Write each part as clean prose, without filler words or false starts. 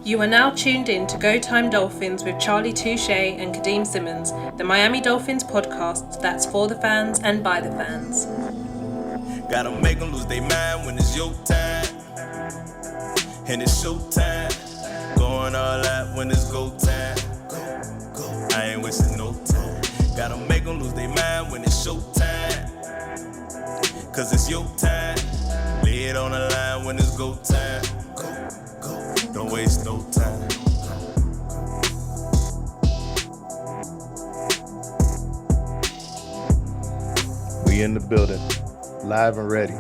You are now tuned in to Go Time Dolphins with Charlie Touche and Kadeem Simmonds, the Miami Dolphins podcast that's for the fans and by the fans. Gotta make them lose their mind when it's your time. And it's show time. Going all out when it's go time. Go. I ain't wasting no time. Gotta make them lose their mind when it's show time. Cause it's your time. Lay it on the line when it's go time. Go. Don't waste no time. We in the building, live and ready.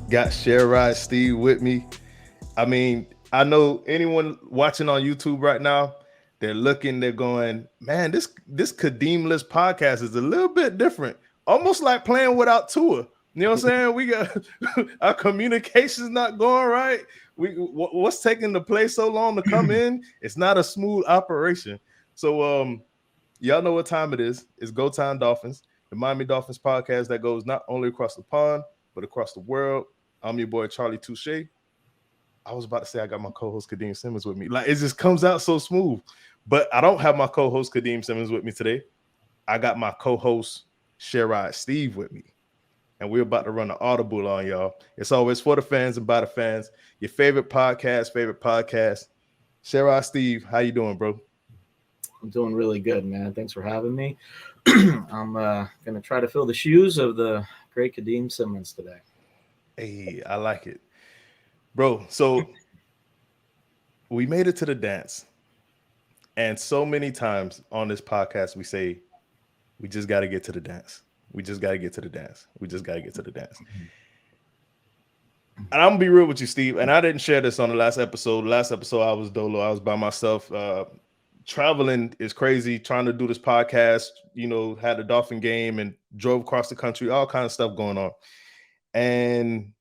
Got Shareride Steve with me. I mean, I know anyone watching on YouTube right now, they're looking, they're going, man, this Kadeem-less podcast is a little bit different. Almost like playing without Tua. You know what I'm saying? We got our communication's not going right. What's taking the play so long to come in? It's not a smooth operation. So y'all know what time it is. It's Go Time Dolphins, the Miami Dolphins podcast that goes not only across the pond, but across the world. I'm your boy, Charlie Touche. I was about to say I got my co-host, Kadeem Simmonds, with me. Like, it just comes out so smooth. But I don't have my co-host, Kadeem Simmonds, with me today. I got my co-host, Shareride Steve, with me. And we're about to run an audible on y'all. It's always for the fans and by the fans. Your favorite podcast. Shareride Steve, how you doing, bro? I'm doing really good, man. Thanks for having me. I'm going to try to fill the shoes of the great Kadeem Simmonds today. Hey, I like it. Bro, so we made it to the dance. And so many times on this podcast, we say, we just got to get to the dance. We just got to get to the dance. We just got to get to the dance. And I'm going to be real with you, Steve. And I didn't share this on the last episode. Last episode, I was dolo. I was by myself. Traveling is crazy. Trying to do this podcast, you know, had a Dolphin game and drove across the country, all kinds of stuff going on. And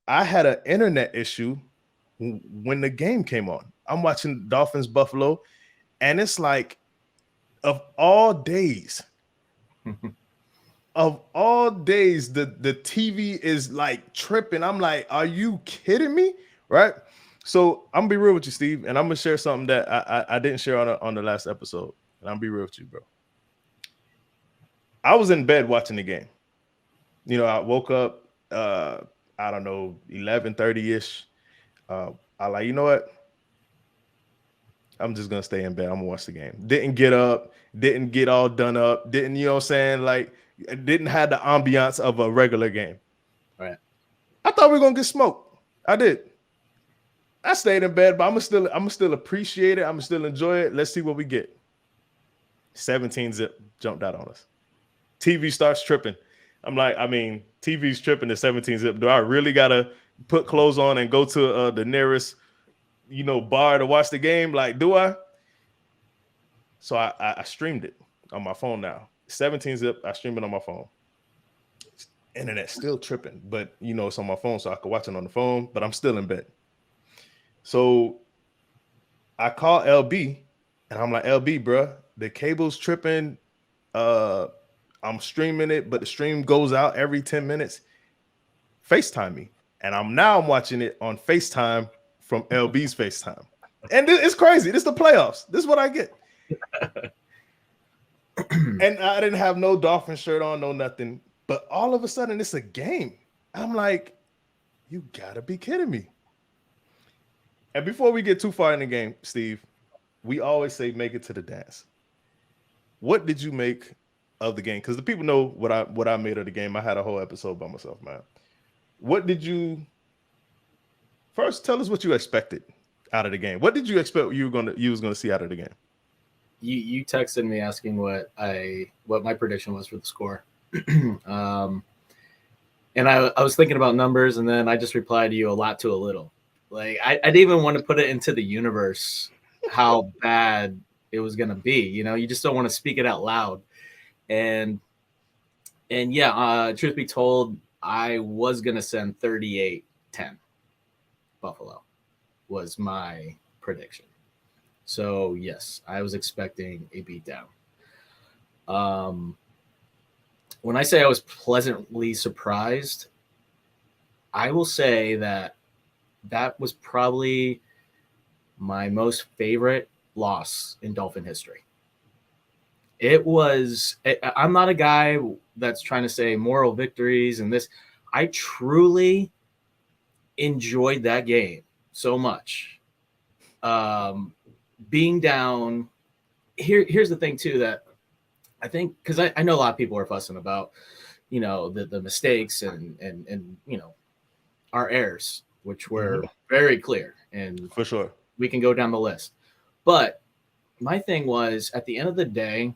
I had an internet issue when the game came on. I'm watching Dolphins Buffalo, and it's like, of all days, the TV is like tripping. I'm like, are you kidding me? Right? So I'm gonna be real with you, Steve, and I'm gonna share something that I didn't share on the last episode. And I'm gonna be real with you, bro. I was in bed watching the game. You know, I woke up, I don't know, 11:30-ish. I like, you know what? I'm just gonna stay in bed. I'm gonna watch the game. Didn't get up, didn't get all done up, didn't, you know what I'm saying? Like, didn't have the ambiance of a regular game. Right. I thought we were gonna get smoked. I did. I stayed in bed, but I'm still appreciate it. I'm still enjoy it. Let's see what we get. 17 zip jumped out on us. TV starts tripping. I'm like, I mean, TV's tripping to 17 zip. Do I really gotta put clothes on and go to the nearest, you know, bar to watch the game? Like, do I? So I streamed it on my phone now. 17 zip. I streamed it on my phone. Internet still tripping, but you know, it's on my phone, so I could watch it on the phone. But I'm still in bed. So I call LB, and I'm like, LB, bro, the cable's tripping. I'm streaming it, but the stream goes out every 10 minutes. FaceTime me. And I'm watching it on FaceTime from LB's FaceTime. And it's crazy. This is the playoffs. This is what I get. And I didn't have no Dolphin shirt on, no nothing. But all of a sudden, it's a game. I'm like, you gotta be kidding me. And before we get too far in the game, Steve, we always say make it to the dance. What did you make of the game? Because the people know what I made of the game. I had a whole episode by myself, man. What did you first tell us what you expected out of the game? What did you expect you was gonna see out of the game? You texted me asking what my prediction was for the score. And I was thinking about numbers, and then I just replied to you a lot to a little. Like, I didn't even want to put it into the universe how bad it was going to be. You know, you just don't want to speak it out loud. And yeah, truth be told, I was going to send 38-10. Buffalo was my prediction. So, yes, I was expecting a beatdown. When I say I was pleasantly surprised, I will say that was probably my most favorite loss in Dolphin history. It was, I'm not a guy that's trying to say moral victories and this. I truly enjoyed that game so much. Being down, here's the thing too, that I think, because I know a lot of people are fussing about, the mistakes and our errors, which were very clear, and For sure. we can go down the list. But my thing was, at the end of the day,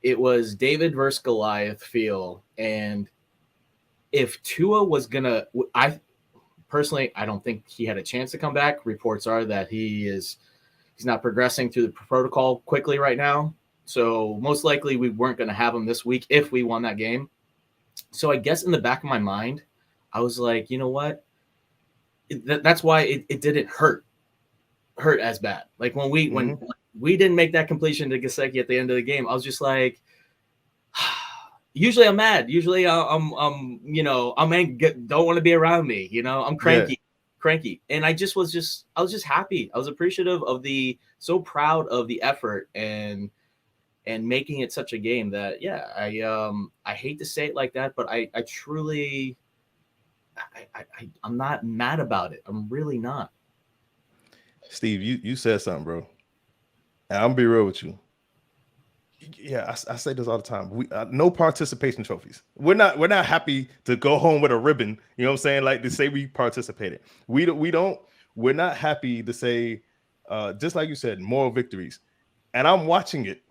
it was David versus Goliath feel. And if Tua was gonna, I don't think he had a chance to come back. Reports are that he's not progressing through the protocol quickly right now. So most likely we weren't going to have him this week if we won that game. So I guess in the back of my mind, I was like, you know what? That's why it didn't hurt as bad. Like when we didn't make that completion to Gesicki at the end of the game, I was just like, usually I'm mad. Usually I'm angry, don't want to be around me. I'm cranky. And I was just happy. I was appreciative of so proud of the effort and making it such a game that, I hate to say it like that, but I truly, I'm not mad about it. I'm really not. Steve, you said something, bro. And I'm gonna be real with you. Yeah, I say this all the time. We no participation trophies. We're not happy to go home with a ribbon. You know what I'm saying? Like to say we participated. We're not happy to say, just like you said, moral victories. And I'm watching it.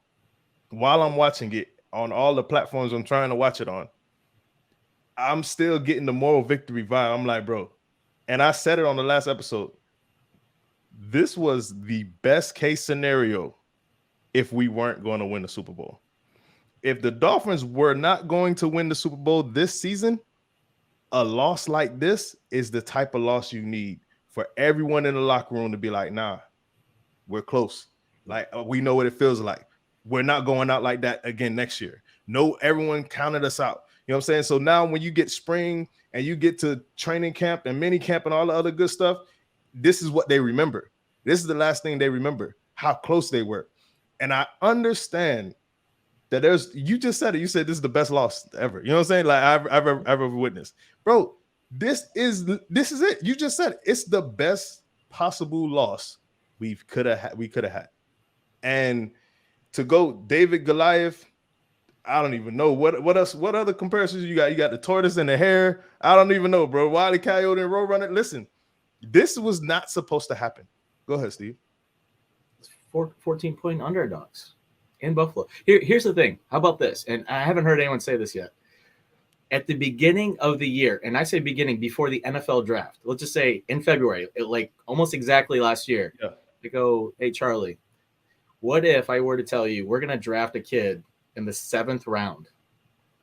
While I'm watching it on all the platforms I'm trying to watch it on, I'm still getting the moral victory vibe. I'm like, bro, and I said it on the last episode. This was the best case scenario if we weren't going to win the Super Bowl. If the Dolphins were not going to win the Super Bowl this season, a loss like this is the type of loss you need for everyone in the locker room to be like, nah, we're close. Like, we know what it feels like. We're not going out like that again next year. No, everyone counted us out. You know what I'm saying? So now when you get spring and you get to training camp and mini camp and all the other good stuff, this is what they remember. This is the last thing they remember, how close they were. And I understand that you just said it. You said this is the best loss ever. You know what I'm saying? Like I've ever witnessed. Bro, this is it. You just said it. It's the best possible loss we could have had. And to go David Goliath, I don't even know what else. What other comparisons you got? You got the tortoise and the hare. I don't even know, bro. Wile E. Coyote and Roadrunner. Listen, this was not supposed to happen. Go ahead, Steve. 14-point underdogs in Buffalo. Here's the thing. How about this? And I haven't heard anyone say this yet. At the beginning of the year, and I say beginning before the NFL draft, let's just say in February, like almost exactly last year, I go, hey, Charlie, what if I were to tell you we're going to draft a kid in the 7th round,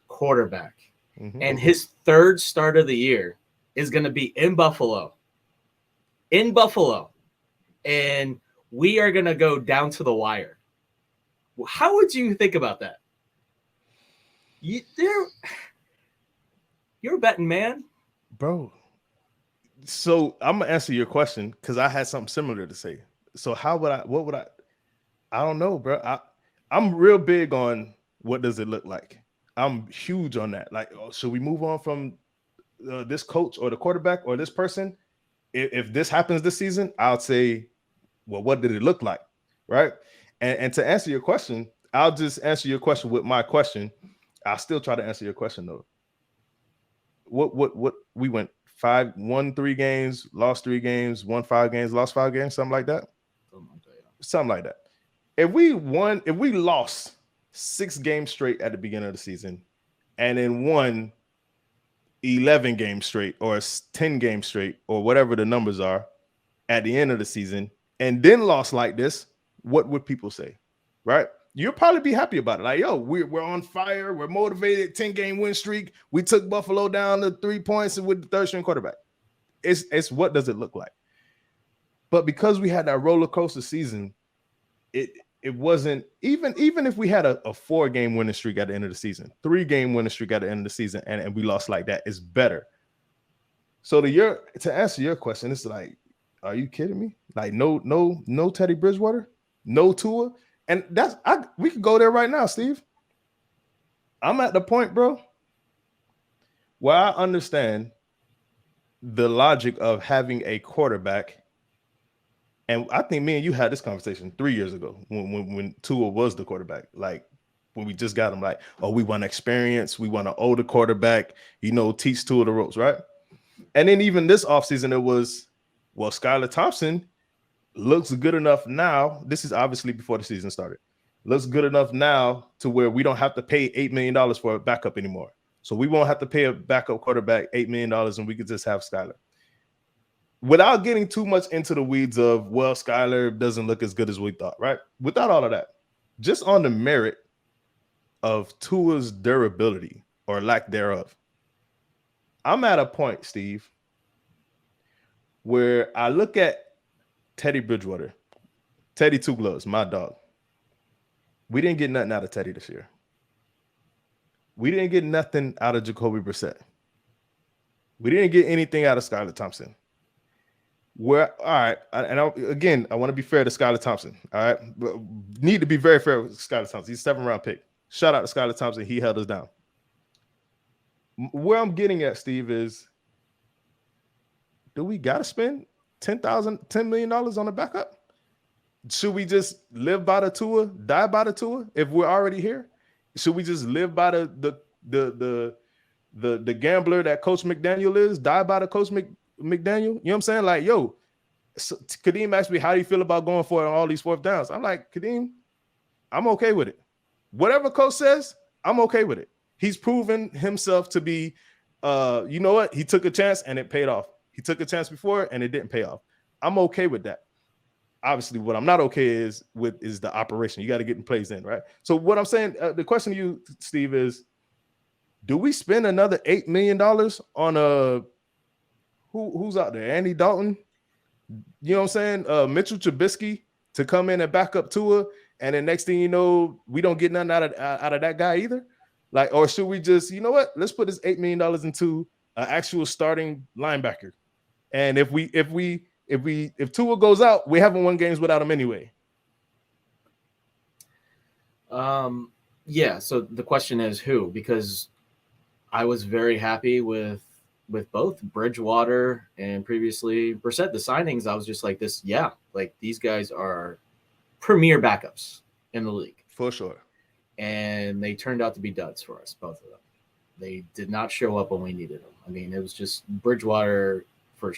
quarterback, and his 3rd start of the year is going to be in Buffalo, and we are going to go down to the wire. How would you think about that? You're a betting man. Bro. So I'm going to answer your question because I had something similar to say. So I don't know, bro. I'm real big on what does it look like. I'm huge on that. Like, should we move on from this coach or the quarterback or this person? If this happens this season, I'll say, well, what did it look like? Right. And to answer your question, I'll just answer your question with my question. I'll still try to answer your question though. What we went 5-1 3 games, lost 3 games, won 5 games, lost 5 games, something like that. Something like that. If we lost 6 games straight at the beginning of the season and then won 11 games straight or 10 games straight or whatever the numbers are at the end of the season and then lost like this, what would people say? Right? You'll probably be happy about it. Like, yo, we're on fire. We're motivated. 10-game win streak. We took Buffalo down to 3 points with the 3rd-string quarterback. It's what does it look like? But because we had that roller coaster season, it wasn't even if we had a 4-game winning streak at the end of the season, 3-game winning streak at the end of the season, and we lost like that, it's better. So to answer your question, it's like Are you kidding me? Like no Teddy Bridgewater, no Tua, and we could go there right now, Steve. I'm at the point, bro, where I understand the logic of having a quarterback, and I think me and you had this conversation 3 years ago when Tua was the quarterback. Like when we just got him, like, oh, we want experience, we want an older quarterback, teach Tua the ropes, right? And then even this offseason, it was, well, Skylar Thompson looks good enough now. This is obviously before the season started. Looks good enough now to where we don't have to pay $8 million for a backup anymore. So we won't have to pay a backup quarterback $8 million and we could just have Skylar. Without getting too much into the weeds of, well, Skylar doesn't look as good as we thought, right? Without all of that, just on the merit of Tua's durability or lack thereof, I'm at a point, Steve, where I look at Teddy Bridgewater, Teddy Two Gloves, my dog. We didn't get nothing out of Teddy this year. We didn't get nothing out of Jacoby Brissett. We didn't get anything out of Skylar Thompson. All right, I want to be fair to Skylar Thompson. All right, but need to be very fair with Skylar Thompson. He's a 7th-round pick. Shout out to Skylar Thompson. He held us down. Where I'm getting at, Steve, is, do we got to spend $10 million on a backup? Should we just live by the Tua, die by the Tua if we're already here? Should we just live by the gambler that Coach McDaniel is, die by the Coach McDaniel? You know what I'm saying? Like, yo, so Kadeem asked me, how do you feel about going for it on all these 4th downs? I'm like, Kadeem, I'm okay with it. Whatever coach says, I'm okay with it. He's proven himself to be, you know what? He took a chance and it paid off. He took a chance before and it didn't pay off. I'm okay with that. Obviously, what I'm not okay is the operation. You got to get in plays in, right? So what I'm saying, the question to you, Steve, is, do we spend another $8 million on who's out there? Andy Dalton, you know what I'm saying? Mitchell Trubisky to come in and back up Tua, and then next thing you know, we don't get nothing out of that guy either. Like, or should we just, you know what? Let's put this $8 million into an actual starting linebacker, and if Tua goes out, we haven't won games without him anyway. Yeah. So the question is who? Because I was very happy with both Bridgewater and previously Brissett. The signings, I was just like this. Yeah, like these guys are premier backups in the league for sure. And they turned out to be duds for us, both of them. They did not show up when we needed them. I mean, it was just Bridgewater for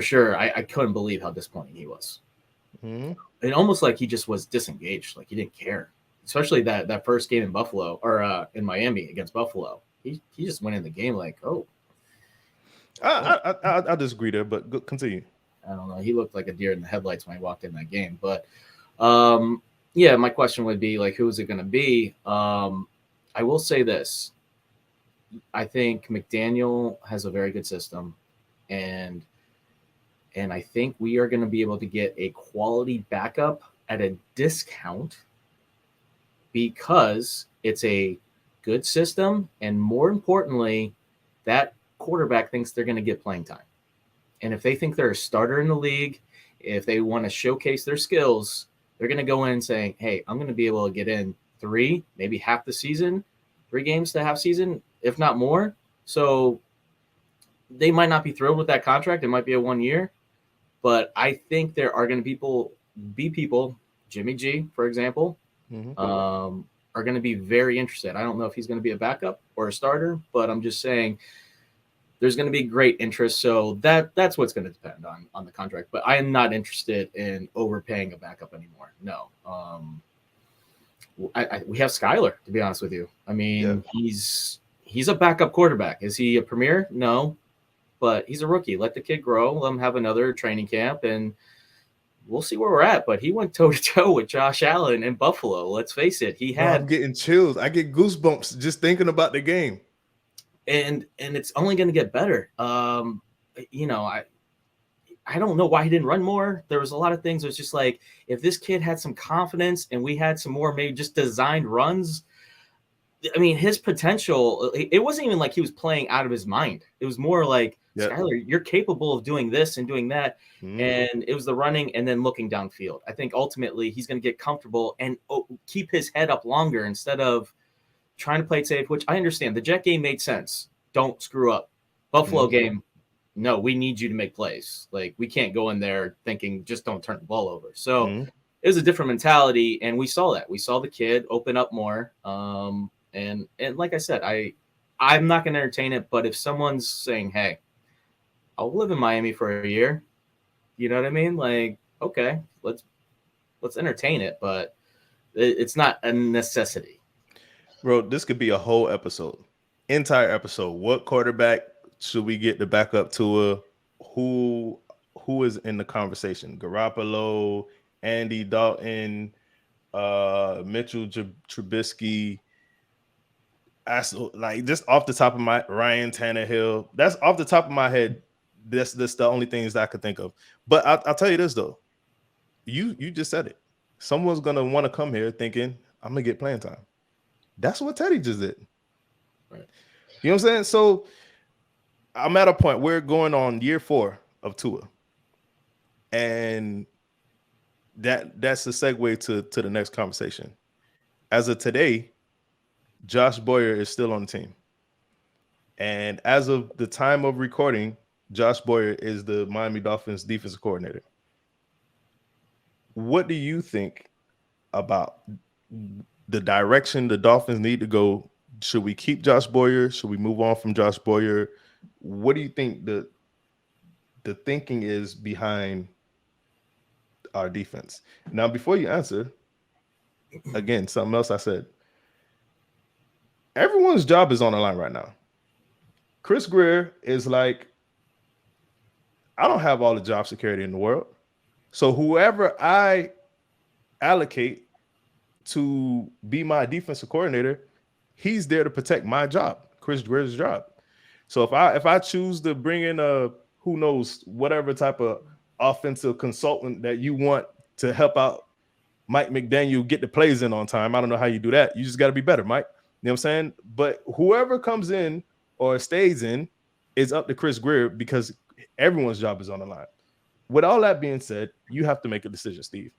sure. I couldn't believe how disappointing he was. Mm-hmm. It almost like he just was disengaged, like he didn't care. Especially that first game in Buffalo or in Miami against Buffalo. He just went in the game like, oh. I disagree there, but continue. I don't know. He looked like a deer in the headlights when he walked in that game. But yeah, my question would be like, who is it going to be? I will say this. I think McDaniel has a very good system, and I think we are going to be able to get a quality backup at a discount because it's a good system, and more importantly, that quarterback thinks they're going to get playing time. And if they think they're a starter in the league, if they want to showcase their skills, they're going to go in saying, hey, I'm going to be able to get in 3, maybe half the season, 3 games to half season, if not more. So they might not be thrilled with that contract. It might be a 1 year, but I think there are going to be people, Jimmy G, for example, are going to be very interested. I don't know if he's going to be a backup or a starter, but I'm just saying there's going to be great interest. So that's what's going to depend on the contract. But I am not interested in overpaying a backup anymore. No. We have Skylar, to be honest with you. I mean, he's a backup quarterback. Is he a premier? No, but he's a rookie. Let the kid grow. Let him have another training camp, and we'll see where we're at. But he went toe-to-toe with Josh Allen in Buffalo. Let's face it. I'm getting chills. I get goosebumps just thinking about the game. And it's only going to get better. I don't know why he didn't run more. There was a lot of things. It was just like, if this kid had some confidence and we had some more maybe just designed runs, I mean, his potential, it wasn't even like he was playing out of his mind. It was more like Yep. Skylar, you're capable of doing this and doing that. And it was the running and then looking downfield. I think ultimately he's going to get comfortable and keep his head up longer instead of trying to play it safe, which I understand. The Jet game made sense. Don't screw up. Buffalo game, no, we need you to make plays. Like, we can't go in there thinking just don't turn the ball over. So it was a different mentality, and we saw that. We saw the kid open up more. And like I said, I'm not going to entertain it, but if someone's saying, hey, I'll live in Miami for a year, you know what I mean? Like, okay, let's entertain it, but it's not a necessity. Bro, this could be a whole episode, entire episode. What quarterback should we get to back up Tua? Who is in the conversation? Garoppolo, Andy Dalton, Mitchell Trubisky. Like, just off the top of my Ryan Tannehill. That's off the top of my head. That's the only things that I could think of. But I'll tell you this though. You just said it. Someone's gonna want to come here thinking I'm gonna get playing time. That's what Teddy just did. Right. You know what I'm saying? So I'm at a point, we're going on year 4 of Tua. And that's the segue to the next conversation. As of today, Josh Boyer is still on the team. And as of the time of recording, Josh Boyer is the Miami Dolphins defensive coordinator. What do you think about the direction the Dolphins need to go? Should we keep Josh Boyer? Should we move on from Josh Boyer? What do you think the thinking is behind our defense? Now, before you answer, again, something else I said. Everyone's job is on the line right now. Chris Greer is like, I don't have all the job security in the world. So whoever I allocate to be my defensive coordinator, he's there to protect my job, Chris Greer's job. So if I choose to bring in who knows, whatever type of offensive consultant that you want to help out Mike McDaniel get the plays in on time, I don't know how you do that. You just got to be better, Mike. You know what I'm saying? But whoever comes in or stays in is up to Chris Greer because everyone's job is on the line. With all that being said, you have to make a decision, Steve.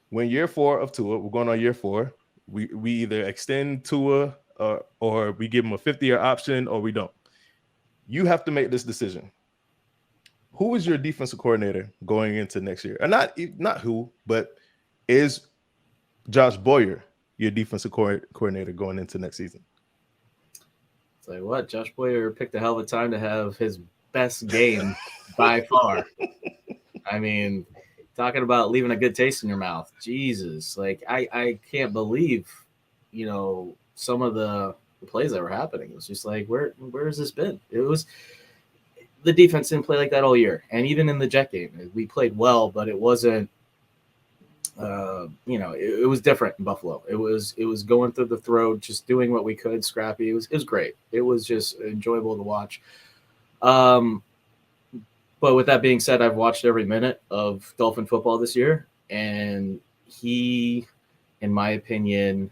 When year 4 of Tua, we're going on year 4, we either extend Tua or we give him a 50-year option or we don't. You have to make this decision. Who is your defensive coordinator going into next year? And not who, but is Josh Boyer your defensive coordinator going into next season? It's like, what? Josh Boyer picked a hell of a time to have his best game by far. I mean, talking about leaving a good taste in your mouth. Jesus. Like, I can't believe, some of the plays that were happening. It was just like, where has this been? It was the defense didn't play like that all year. And even in the Jet game, we played well, but it wasn't, it was different in Buffalo. It was going through the throat, just doing what we could, scrappy. It was great. It was just enjoyable to watch. But with that being said, I've watched every minute of Dolphin football this year, and he, in my opinion,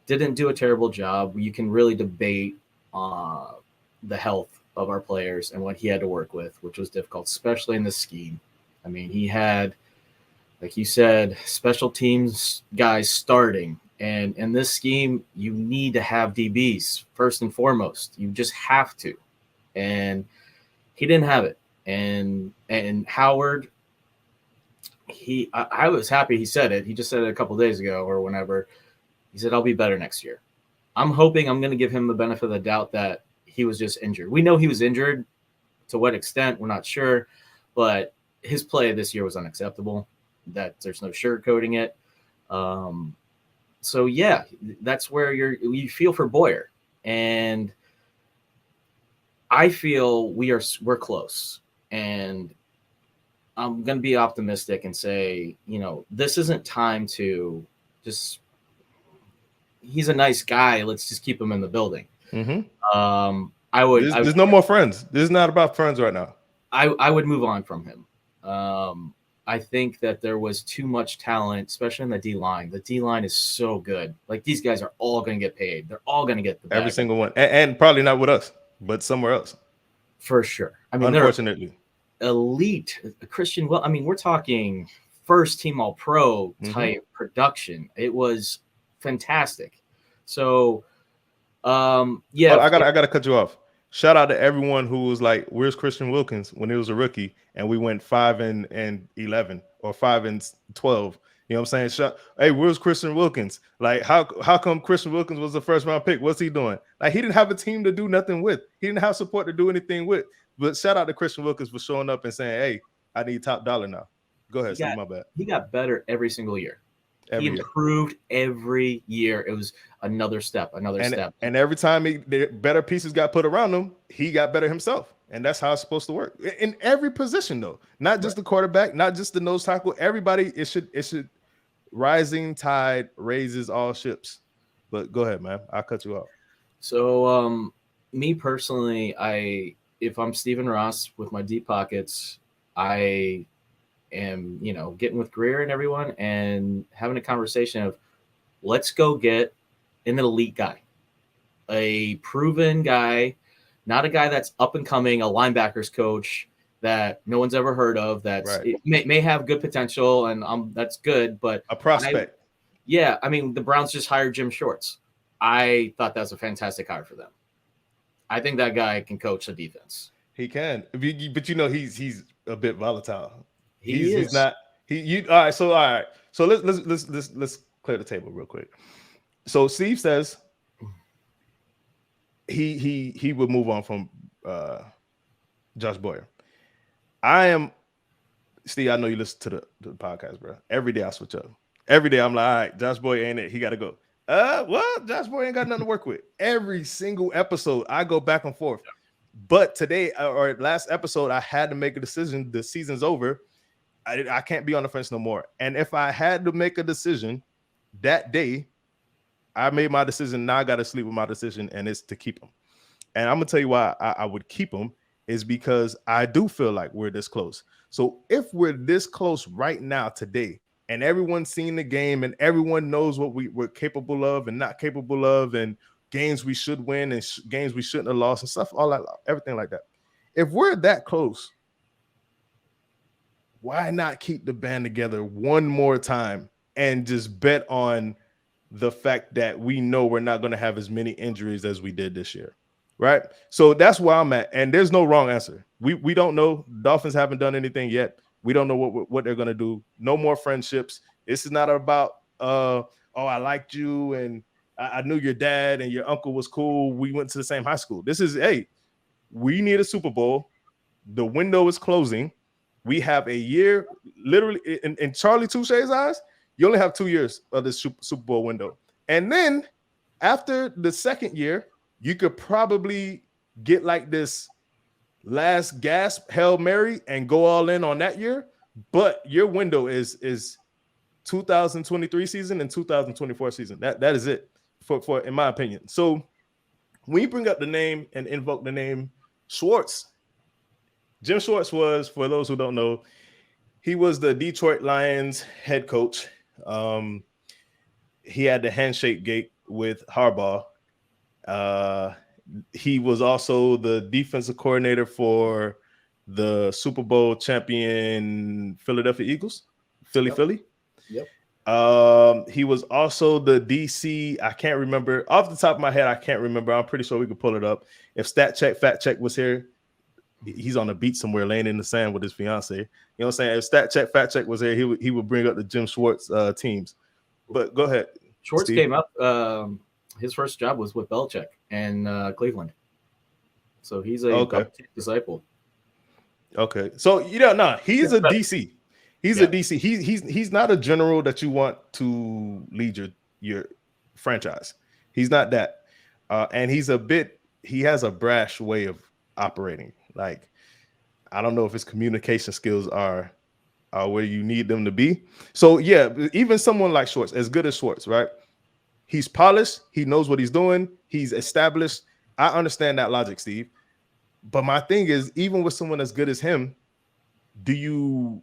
didn't do a terrible job. You can really debate the health of our players and what he had to work with, which was difficult, especially in this scheme. I mean, he had, like you said, special teams guys starting. And in this scheme, you need to have DBs first and foremost. You just have to. And he didn't have it. And Howard, I was happy he said it. He just said it a couple days ago or whenever. He said, I'll be better next year. I'm hoping I'm going to give him the benefit of the doubt that he was just injured. We know he was injured. To what extent, we're not sure. But his play this year was unacceptable. That there's no sugarcoating it. So, yeah, that's where you feel for Boyer. And I feel we're close. And I'm going to be optimistic and say, this isn't time to just – he's a nice guy. Let's just keep him in the building. Mm-hmm. There's no more friends. This is not about friends right now. I would move on from him. I think that there was too much talent, especially in the D-line. The D-line is so good. Like, these guys are all going to get paid. They're all going to get the bag. Every single one. And probably not with us, but somewhere else. For sure. I mean, they're Unfortunately. elite Christian. Well, I mean, we're talking first team all pro type production. It was fantastic. So, yeah, I gotta cut you off. Shout out to everyone who was like, "Where's Christian Wilkins?" when he was a rookie, and we went 5-11 or 5-12. You know what I'm saying? Hey, where's Christian Wilkins? Like, how come Christian Wilkins was the first round pick? What's he doing? Like, he didn't have a team to do nothing with. He didn't have support to do anything with. But shout out to Christian Wilkins for showing up and saying, "Hey, I need top dollar now." Go ahead, Steve. My bad. He got better every single year. Every he year. improved every year. It was another step. And every time the better pieces got put around him, he got better himself. And that's how it's supposed to work in every position, though. Not just the quarterback, not just the nose tackle. Everybody, it should rising tide raises all ships. But go ahead, man. I'll cut you off. So, me personally, if I'm Stephen Ross with my deep pockets, I am, getting with Greer and everyone and having a conversation of, let's go get an elite guy, a proven guy, not a guy that's up and coming, a linebackers coach that no one's ever heard of. That's right. may have good potential, and that's good, but a prospect. I mean, the Browns just hired Jim Shorts. I thought that's a fantastic hire for them. I think that guy can coach the defense. He can, but he's a bit volatile. He's not. All right. So let's clear the table real quick. So Steve says he would move on from Josh Boyer. Steve, I know you listen to the podcast, bro. Every day I switch up. Every day I'm like, all right, Josh Boyer ain't it. He got to go. Well, Josh Boyer ain't got nothing to work with. Every single episode, I go back and forth. But today, or last episode, I had to make a decision. The season's over. I can't be on the fence no more. And if I had to make a decision that day, I made my decision. Now I got to sleep with my decision, and it's to keep him. And I'm going to tell you why I would keep him is because I do feel like we're this close. So if we're this close right now today, and everyone's seen the game and everyone knows what we're capable of and not capable of, and games we should win and games we shouldn't have lost and stuff, all that, everything like that. If we're that close, why not keep the band together one more time and just bet on the fact that we know we're not going to have as many injuries as we did this year, right? So that's where I'm at, and there's no wrong answer. We don't know. Dolphins haven't done anything yet. We don't know what they're going to do. No more friendships. This is not about, I liked you and I knew your dad and your uncle was cool. We went to the same high school. This is, hey, we need a Super Bowl. The window is closing. We have a year, literally, in Charlie Touche's eyes, you only have 2 years of this Super Bowl window. And then after the second year, you could probably get like this last gasp Hail Mary and go all in on that year. But your window is 2023 season and 2024 season. That is it for in my opinion. So when you bring up the name and invoke the name Schwartz, Jim Schwartz was, for those who don't know, he was the Detroit Lions head coach. He had the handshake gate with Harbaugh. He was also the defensive coordinator for the Super Bowl champion Philadelphia Eagles, Philly. Yep. He was also the DC. I can't remember off the top of my head. I can't remember. I'm pretty sure we could pull it up. If Fact Check was here, he's on the beach somewhere laying in the sand with his fiance. You know what I'm saying? If Fact Check was here, he would bring up the Jim Schwartz teams. But go ahead. Schwartz Steve. came up. His first job was with Belichick and Cleveland. So he's a disciple. Okay. So he's a DC. He's a DC. He's not a general that you want to lead your franchise. He's not that. And he has a brash way of operating. Like, I don't know if his communication skills are where you need them to be. So yeah, even someone like Schwartz, as good as Schwartz, right? He's polished. He knows what he's doing. He's established. I understand that logic, Steve. But my thing is, even with someone as good as him, do you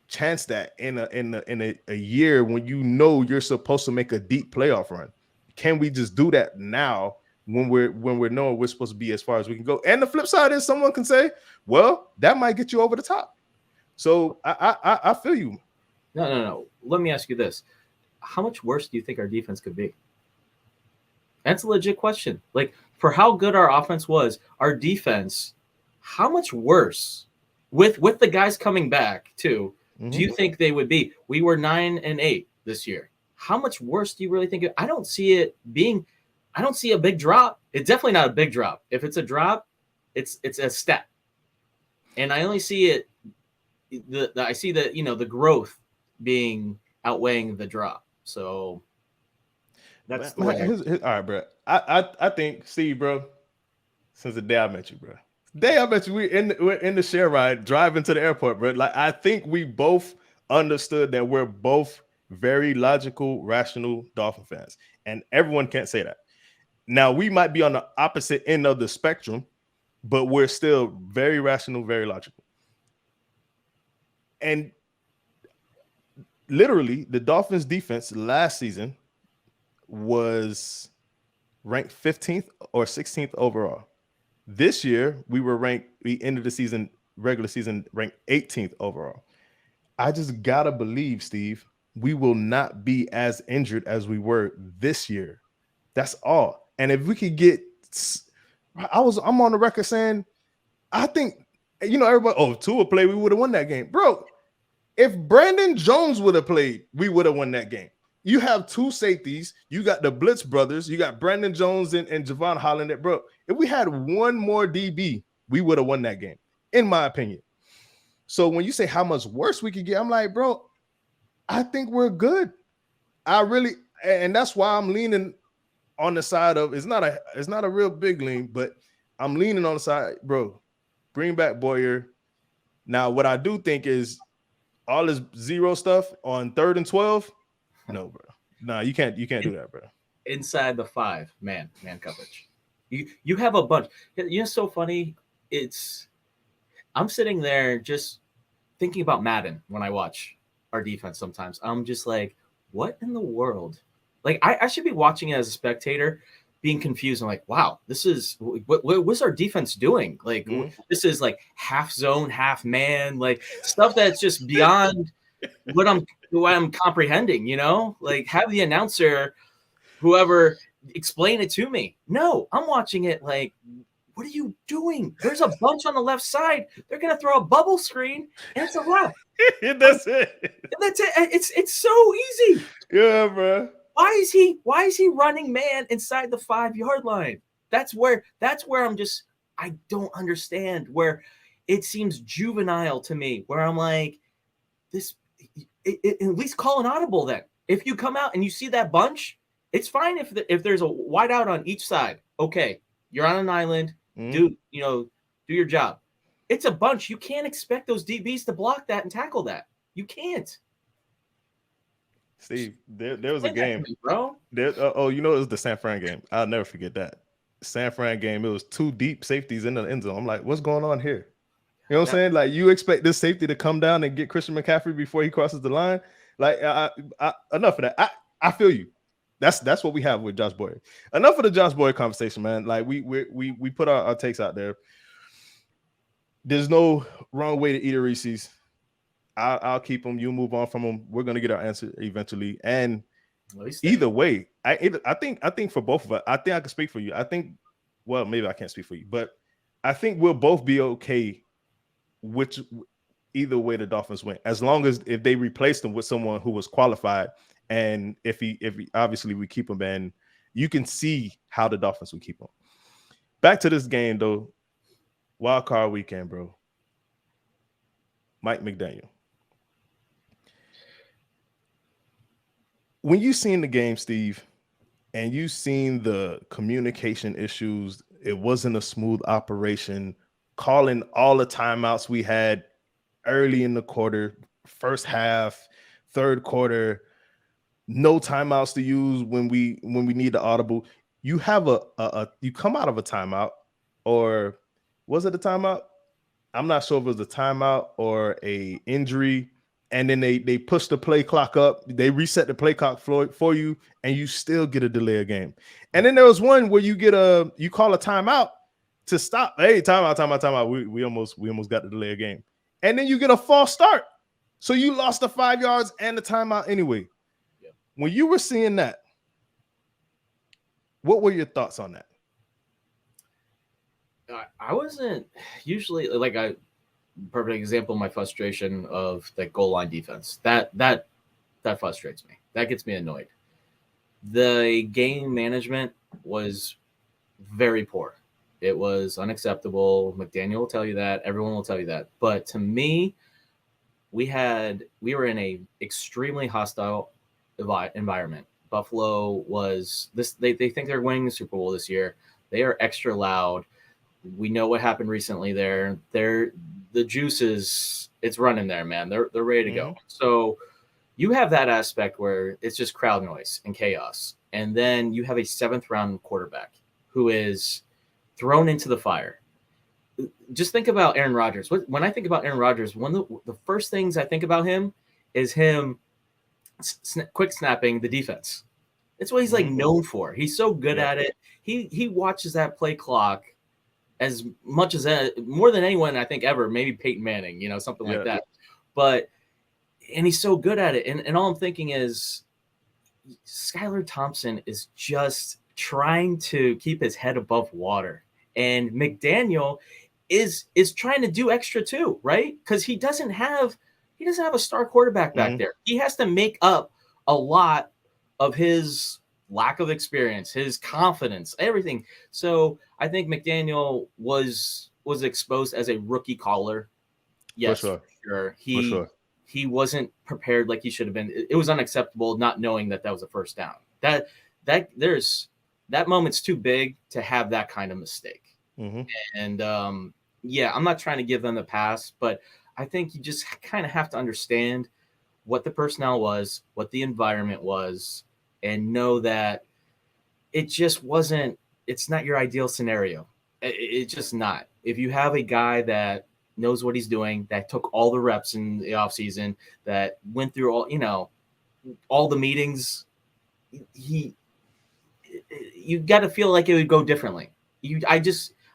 chance that in a year when you know you're supposed to make a deep playoff run? Can we just do that now when we're knowing we're supposed to be as far as we can go. And the flip side is someone can say, well, that might get you over the top. So I feel you. No. Let me ask you this. How much worse do you think our defense could be? That's a legit question. Like, for how good our offense was, our defense, how much worse with the guys coming back too, do you think they would be? We were 9-8 this year. How much worse do you really think? I don't see it being. I don't see a big drop. It's definitely not a big drop. If it's a drop, it's a step. And I only see it. I see the the growth being outweighing the drop. So that's the way. All right, bro. I think, Steve, bro, since the day I met you, bro. Day I met you, we're in the share ride driving to the airport, bro. Like, I think we both understood that we're both very logical, rational Dolphin fans. And everyone can't say that. Now, we might be on the opposite end of the spectrum, but we're still very rational, very logical. And literally, the Dolphins defense last season was ranked 15th or 16th overall. This year, we ended the season, regular season, ranked 18th overall. I just gotta believe, Steve, we will not be as injured as we were this year. That's all. And if we could get, I'm on the record saying, I think, everybody, Tua played, we would have won that game. Bro, if Brandon Jones would have played, we would have won that game. You have two safeties. You got the Blitz brothers. You got Brandon Jones and Javon Holland. Bro, if we had one more DB, we would have won that game, in my opinion. So when you say how much worse we could get, I'm like, bro, I think we're good. And that's why I'm leaning on the side of, it's not a real big lean, but I'm leaning on the side, bro. Bring back Boyer. Now, what I do think is all this zero stuff on 3rd and 12. No, bro. No, you can't do that, bro. Inside the 5 man coverage. You have a bunch. It's so funny. I'm sitting there just thinking about Madden when I watch our defense sometimes. I'm just like, what in the world? Like, I should be watching it as a spectator, being confused. I'm like, wow, this is what's our defense doing? Like, this is like half zone, half man, like stuff that's just beyond what I'm comprehending, like have the announcer, whoever, explain it to me. No, I'm watching it like, what are you doing? There's a bunch on the left side. They're going to throw a bubble screen and it's a left. That's it. That's it. It's so easy. Yeah, bro. Why is he running man inside the 5-yard line? That's where I don't understand, where it seems juvenile to me, where I'm like, this, at least call an audible then. If you come out and you see that bunch, it's fine if there's a wide out on each side. Okay, you're on an island, do your job. It's a bunch. You can't expect those DBs to block that and tackle that. You can't. Steve, there was a game, bro. It was the San Fran game. I'll never forget that. San Fran game, it was 2 deep safeties in the end zone. I'm like, what's going on here? You know what I'm saying? Like, you expect this safety to come down and get Christian McCaffrey before he crosses the line? Like, enough of that. I feel you. That's what we have with Josh Boyer. Enough of the Josh Boyer conversation, man. Like, we put our takes out there. There's no wrong way to eat a Reese's. I'll keep them. You move on from them. We're gonna get our answer eventually. And either way, I think for both of us, I think I can speak for you. Well, maybe I can't speak for you, but I think we'll both be okay either way the Dolphins win, as long as if they replace them with someone who was qualified, and if he obviously we keep him, and you can see how the Dolphins would keep him. Back to this game though, wild card weekend, bro. Mike McDaniel. When you seen the game, Steve, and you seen the communication issues, it wasn't a smooth operation, calling all the timeouts we had early in the quarter, first half, third quarter, no timeouts to use when we need the audible. You have you come out of a timeout, or was it a timeout? I'm not sure if it was a timeout or a injury, and then they push the play clock up, they reset the play clock for you, and you still get a delay of game. And then there was one where you call a timeout to stop. Hey, timeout. We almost got the delay of game. And then you get a false start. So you lost the 5 yards and the timeout anyway. Yeah. When you were seeing that, what were your thoughts on that? I wasn't usually like a perfect example of my frustration of the goal line defense. That frustrates me. That gets me annoyed. The game management was very poor. It was unacceptable. McDaniel will tell you that. Everyone will tell you that. But to me, we were in a extremely hostile environment. Buffalo was this. They think they're winning the Super Bowl this year. They are extra loud. We know what happened recently there. The juices, it's running there, man. They're ready to go. So you have that aspect where it's just crowd noise and chaos. And then you have a 7th round quarterback who is thrown into the fire. Just think about Aaron Rodgers. When I think about Aaron Rodgers, one of the first things I think about him is him quick snapping the defense. It's what he's like known for. He's so good at it. He watches that play clock as much as more than anyone I think ever, maybe Peyton Manning, something like that. And he's so good at it. And all I'm thinking is Skylar Thompson is just trying to keep his head above water. And McDaniel is trying to do extra too, right? Because he doesn't have a star quarterback back there. He has to make up a lot of his lack of experience, his confidence, everything. So I think McDaniel was exposed as a rookie caller. Yes, for sure. He wasn't prepared like he should have been. It was unacceptable not knowing that was a first down. That moment's too big to have that kind of mistake. And I'm not trying to give them the pass, but I think you just kind of have to understand what the personnel was, what the environment was, and know that it just wasn't. It's not your ideal scenario. It's just not. If you have a guy that knows what he's doing, that took all the reps in the offseason, that went through all the meetings, you got to feel like it would go differently. I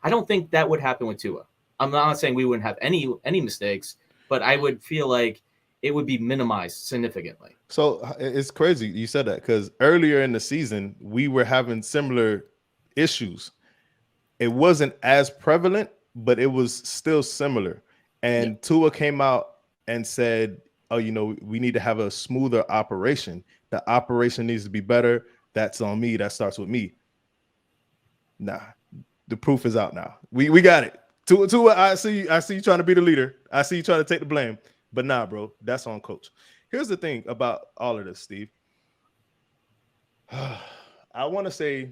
don't think that would happen with Tua. I'm not saying we wouldn't have any mistakes, but I would feel like it would be minimized significantly. So it's crazy you said that, because earlier in the season, we were having similar issues. It wasn't as prevalent, but it was still similar. And Tua came out and said, we need to have a smoother operation. The operation needs to be better. That's on me. That starts with me. Nah, the proof is out now. We got it. Tua, I see you trying to be the leader. I see you trying to take the blame. But nah, bro, that's on coach. Here's the thing about all of this, Steve. I want to say,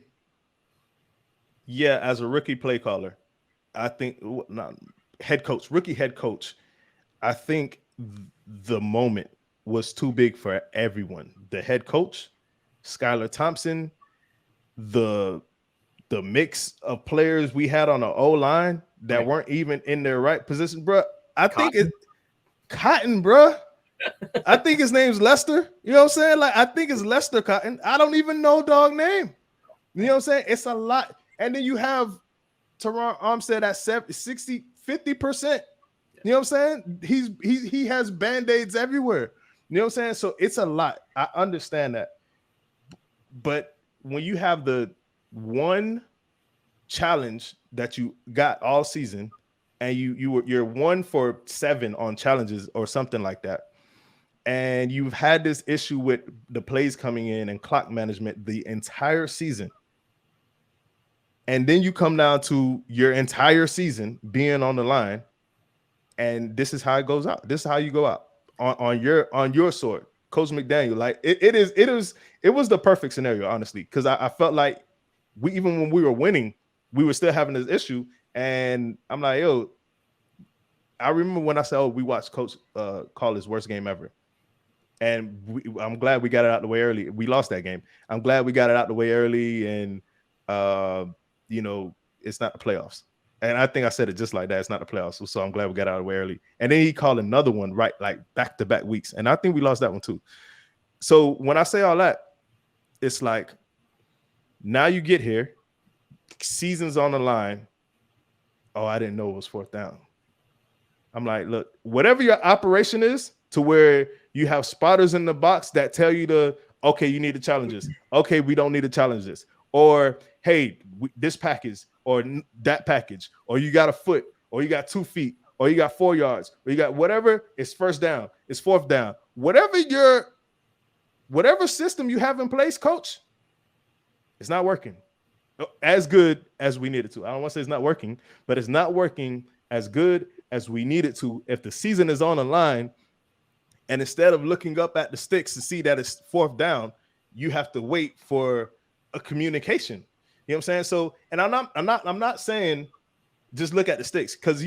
as a rookie play caller, I think rookie head coach, I think the moment was too big for everyone. The head coach, Skylar Thompson, the mix of players we had on the O-line that weren't even in their right position, bro. I think it's Cotton, bro. I think his name's Lester. You know what I'm saying? Like, I think it's Lester Cotton. I don't even know dog name. You know what I'm saying? It's a lot. And then you have Teron Armstead at 50%. You know what I'm saying? He has Band-Aids everywhere. You know what I'm saying? So it's a lot. I understand that. But when you have the one challenge that you got all season, and you're 1 for 7 on challenges or something like that, and you've had this issue with the plays coming in and clock management the entire season, and then you come down to your entire season being on the line, and this is how it goes out. This is how you go out on your sword, Coach McDaniel. Like it was the perfect scenario, honestly, because I felt like even when we were winning, we were still having this issue. And I'm like, I remember when I said, we watched Coach call his worst game ever. And I'm glad we got it out the way early. We lost that game. I'm glad we got it out the way early. And, it's not the playoffs. And I think I said it just like that. It's not the playoffs. So I'm glad we got out of the way early. And then he called another one right, like back-to-back weeks. And I think we lost that one too. So when I say all that, it's like now you get here, season's on the line. Oh, I didn't know it was fourth down. I'm like, look, whatever your operation is to where you have spotters in the box that tell you to, okay, you need to challenge this. Okay, we don't need to challenge this. Or, hey, this package or that package, or you got a foot, or you got 2 feet, or you got 4 yards, or you got whatever, it's first down, it's fourth down. Whatever system you have in place, coach, it's not working as good as we needed to. I don't want to say it's not working, but it's not working as good as we needed to. If the season is on the line, and instead of looking up at the sticks to see that it's fourth down, you have to wait for a communication. You know what I'm saying? So, and I'm not saying just look at the sticks, because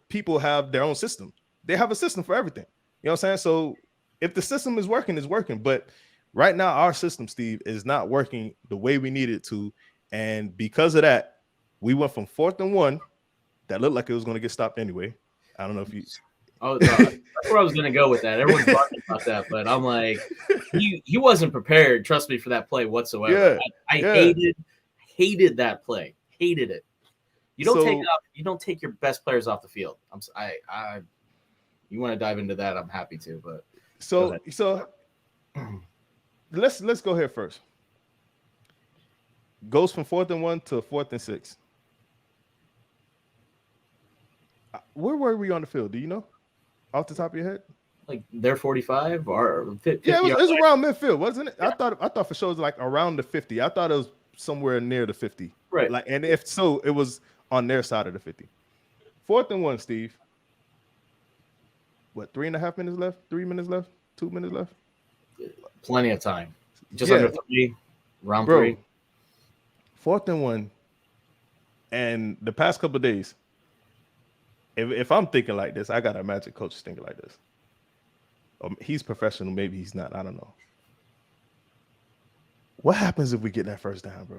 people have their own system. They have a system for everything. You know what I'm saying? So if the system is working, it's working. But right now, our system, Steve, is not working the way we need it to. And because of that, we went from 4th and 1 that looked like it was going to get stopped anyway. I don't know if you. Oh, no, that's where I was going to go with that. Everyone's talking about that, but I'm like, he wasn't prepared, trust me, for that play whatsoever. I hated that play. Hated it. You don't take your best players off the field. You want to dive into that, I'm happy to, but so let's go here first. Goes from 4th and 1 to 4th and 6. Where were we on the field? Do you know? Off the top of your head? Like they're 45 or 50. Yeah, it was around midfield, wasn't it? I thought for sure it was like around the 50. I thought it was somewhere near the 50. Right. Like, and if so, it was on their side of the 50. 4th and 1, Steve. What, 3.5 minutes left? 3 minutes left? 2 minutes left? Plenty of time. Just under 3. Round 3. 4th and 1. And the past couple of days, if I'm thinking like this, I got to imagine coach is thinking like this. He's professional. Maybe he's not. I don't know. What happens if we get that first down, bro?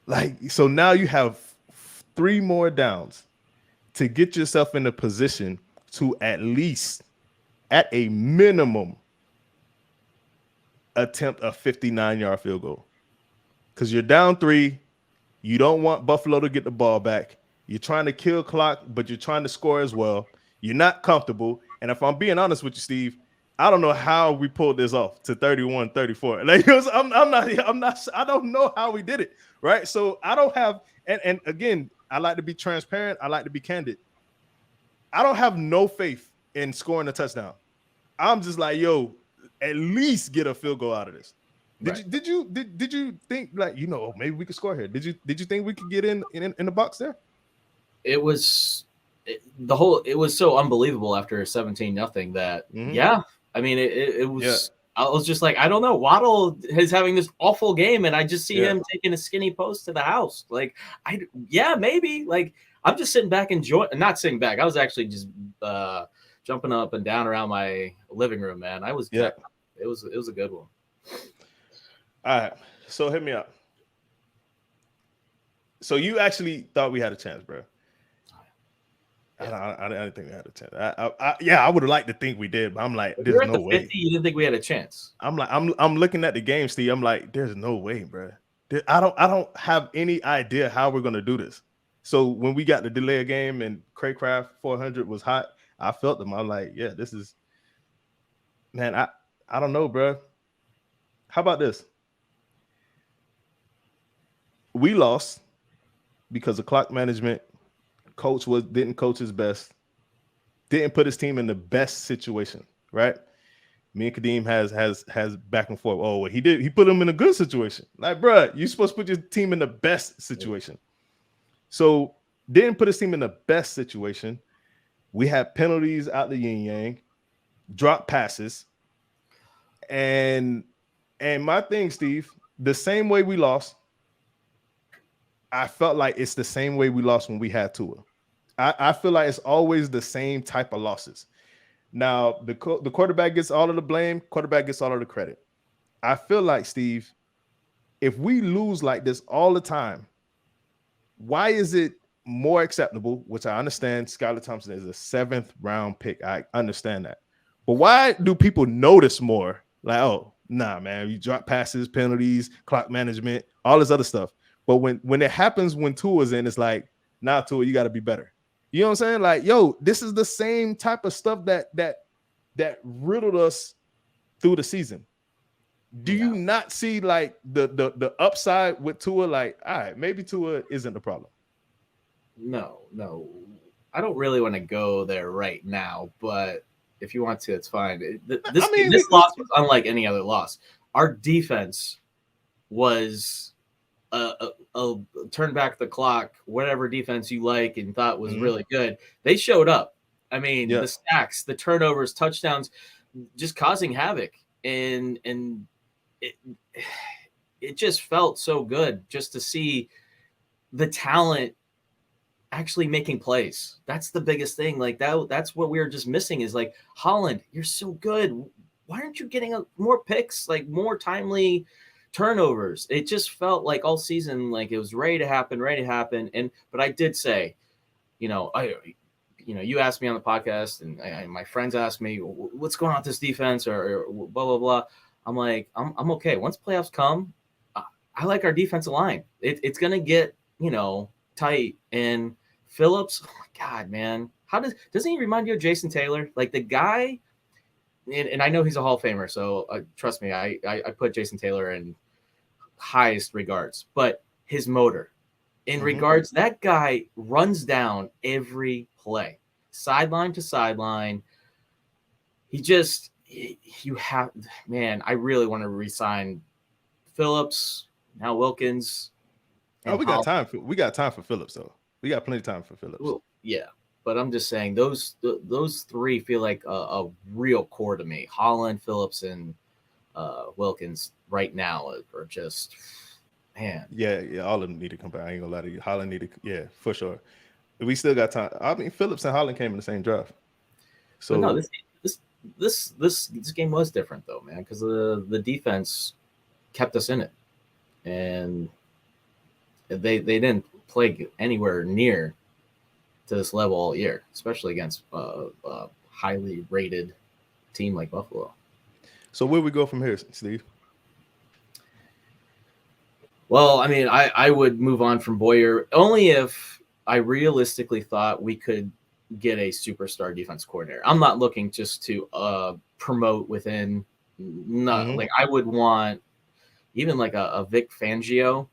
Like, so now you have 3 more downs to get yourself in a position to at least, at a minimum, attempt a 59-yard field goal. Because you're down 3. You don't want Buffalo to get the ball back. You're trying to kill clock, but you're trying to score as well. You're not comfortable. And if I'm being honest with you, Steve, I don't know how we pulled this off to 31-34. Like, I don't know how we did it, right? So I don't have, and again, I like to be transparent. I like to be candid. I don't have no faith in scoring a touchdown. I'm just like, yo, at least get a field goal out of this. Did you think like, maybe we could score here? Did you think we could get in the box there? It was so unbelievable after 17-0 that I mean it was. Yeah. I was just like, I don't know. Waddle is having this awful game, and I just see him taking a skinny post to the house. Like, maybe. Like, I'm just sitting back not sitting back. I was actually just jumping up and down around my living room, man. It was a good one. All right, so hit me up. So you actually thought we had a chance, bro? I didn't think we had a chance. I would have liked to think we did, but I'm like, there's no way. 50, you didn't think we had a chance? I'm like, I'm looking at the game, Steve. I'm like, there's no way, bro. I don't have any idea how we're gonna do this. So when we got the delay of game and Craycraft 400 was hot, I felt them. I'm like, yeah, this is, man. I don't know, bro. How about this? We lost because of clock management. Coach didn't coach his best, didn't put his team in the best situation, right? Me and Kadeem has back and forth. Oh, well, he did. He put him in a good situation. Like, bro, you're supposed to put your team in the best situation. So didn't put his team in the best situation. We had penalties out the yin yang, drop passes, and my thing, Steve, the same way we lost. I felt like it's the same way we lost when we had Tua. I feel like it's always the same type of losses. Now, the quarterback gets all of the blame. Quarterback gets all of the credit. I feel like, Steve, if we lose like this all the time, why is it more acceptable, which I understand. Skylar Thompson is a 7th round pick. I understand that. But why do people notice more? Like, oh, nah, man, you drop passes, penalties, clock management, all this other stuff. But when it happens when Tua's in, it's like, nah, Tua, you got to be better. You know what I'm saying? Like, yo, this is the same type of stuff that riddled us through the season. Do you not see like the upside with Tua? Like, all right, maybe Tua isn't the problem. No. I don't really want to go there right now, but if you want to, it's fine. This loss was unlike any other loss. Our defense was a turn back the clock, whatever defense you like and thought was really good. They showed up. I mean, the sacks, the turnovers, touchdowns, just causing havoc, and it just felt so good just to see the talent actually making plays. That's the biggest thing. Like that's what we were just missing is like, Holland, you're so good. Why aren't you getting more picks, like more timely turnovers? It just felt like all season, like it was ready to happen. But I did say, you asked me on the podcast and my friends asked me, what's going on with this defense or blah, blah, blah. I'm like, I'm okay. Once playoffs come, I like our defensive line. It's going to get, tight. And Phillips, oh my God, man, doesn't he remind you of Jason Taylor? Like the guy, and I know he's a Hall of Famer, so trust me, I put Jason Taylor in highest regards, but his motor in regards, that guy runs down every play, sideline to sideline. I really want to re-sign Phillips, now Wilkins. Oh, we got time for Phillips though. We got plenty of time for Phillips. Well, yeah, but I'm just saying those three feel like a real core to me. Holland, Phillips, and Wilkins right now are just, man. Yeah, all of them need to come back. I ain't gonna lie to you. Holland for sure. We still got time. I mean, Phillips and Holland came in the same draft. So but no, this game was different though, man, because the defense kept us in it, and they didn't play anywhere near to this level all year, especially against a highly rated team like Buffalo. So where we go from here, Steve? Well, I mean, I would move on from Boyer only if I realistically thought we could get a superstar defense coordinator. I'm not looking just to promote within. Like I would want even like a Vic Fangio.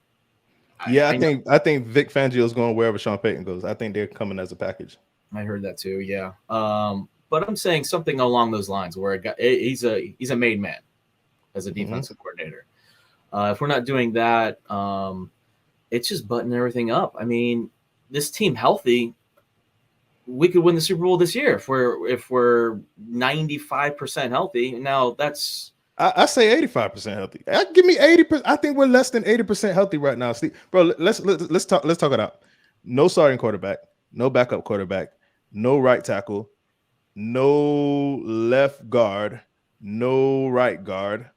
Yeah, I think Vic Fangio is going wherever Sean Payton goes. I think they're coming as a package. I heard that too. Yeah. But I'm saying something along those lines where he's a made man as a defensive coordinator. If we're not doing that, it's just buttoning everything up. I mean, this team healthy, we could win the Super Bowl this year if we're 95% healthy. Now that's. I say 85% healthy. Give me 80%. I think we're less than 80% healthy right now, Steve. Bro, let's talk it out. No starting quarterback, no backup quarterback, no right tackle, no left guard, no right guard,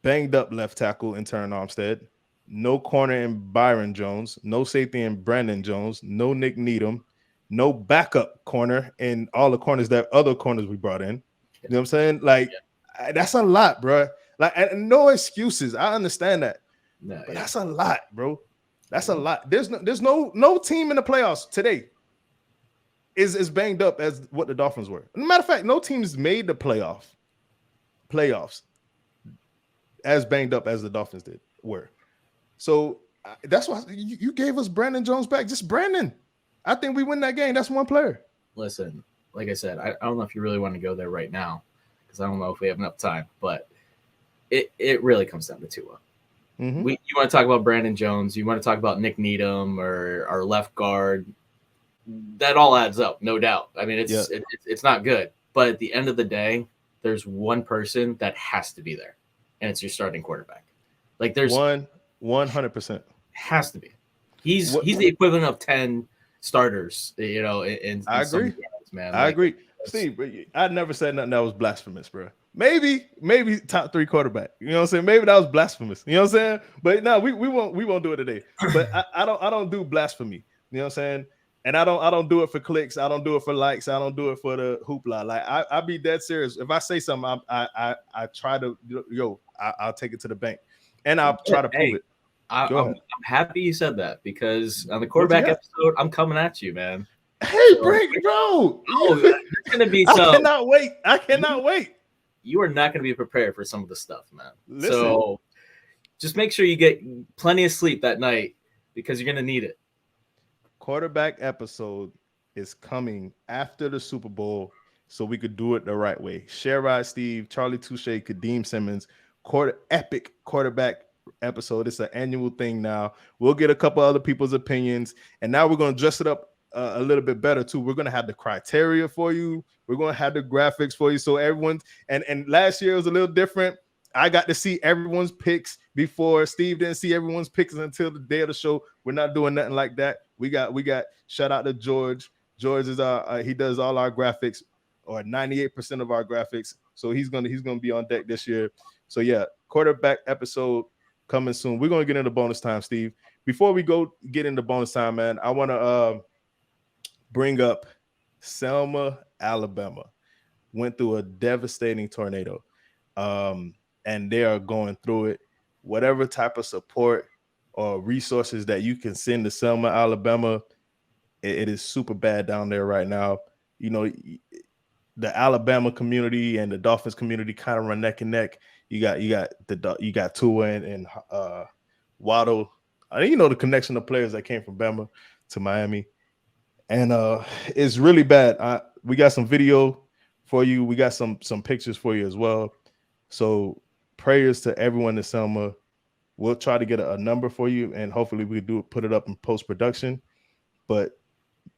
banged up left tackle in Terron Armstead, no corner in Byron Jones, no safety in Brandon Jones, no Nick Needham, no backup corner in all the corners that other corners we brought in. You know what I'm saying? Like, that's a lot, bro. Like, and no excuses. I understand that. But that's a lot, bro. That's a lot. There's no team in the playoffs today is banged up as what the Dolphins were. As a matter of fact, no teams made the playoffs as banged up as the Dolphins were. So that's why you gave us Brandon Jones back. Just Brandon. I think we win that game. That's one player. Listen, like I said, I don't know if you really want to go there right now because I don't know if we have enough time, but it really comes down to Tua. You want to talk about Brandon Jones, you want to talk about Nick Needham or our left guard. That all adds up, no doubt. I mean, it's not good, but at the end of the day, there's one person that has to be there, and it's your starting quarterback. Like there's 100% has to be. He's the equivalent of 10 starters. In I agree, games, man. I agree, Steve. I never said nothing that was blasphemous, bro. Maybe top 3 quarterback. You know what I'm saying? Maybe that was blasphemous. You know what I'm saying? But no, we won't do it today. But I don't do blasphemy. You know what I'm saying? And I don't do it for clicks. I don't do it for likes. I don't do it for the hoopla. Like I be dead serious. If I say something, I try to I'll take it to the bank, and I'll try to prove it. I'm happy you said that, because on the quarterback episode, I'm coming at you, man. Hey, break, bro. Oh, it's gonna be so. I cannot wait. You are not gonna be prepared for some of the stuff, man. Listen. So just make sure you get plenty of sleep that night, because you're gonna need it. Quarterback episode is coming after the Super Bowl, so we could do it the right way. Shareride Steve, Charlie Touche, Kadeem Simmonds, epic quarterback episode. It's an annual thing now. We'll get a couple other people's opinions, and now we're going to dress it up a little bit better too. We're going to have the criteria for you. We're going to have the graphics for you, so everyone's and last year was a little different. I got to see everyone's picks before. Steve didn't see everyone's picks until the day of the show. We're not doing nothing like that. We got shout out to George. George is he does all our graphics, or 98% of our graphics. So he's gonna be on deck this year. So yeah, quarterback episode coming soon. We're gonna get into bonus time, Steve. Before we get into bonus time, man, I want to bring up Selma, Alabama. Went through a devastating tornado. And they are going through it. Whatever type of support or resources that you can send to Selma, Alabama, it is super bad down there right now. You know, the Alabama community and the Dolphins community kind of run neck and neck. You got Tua and Waddle. You know the connection of players that came from Bama to Miami, and it's really bad. We got some video for you. We got some pictures for you as well. So prayers to everyone in Selma. We'll try to get a number for you, and hopefully we put it up in post-production. But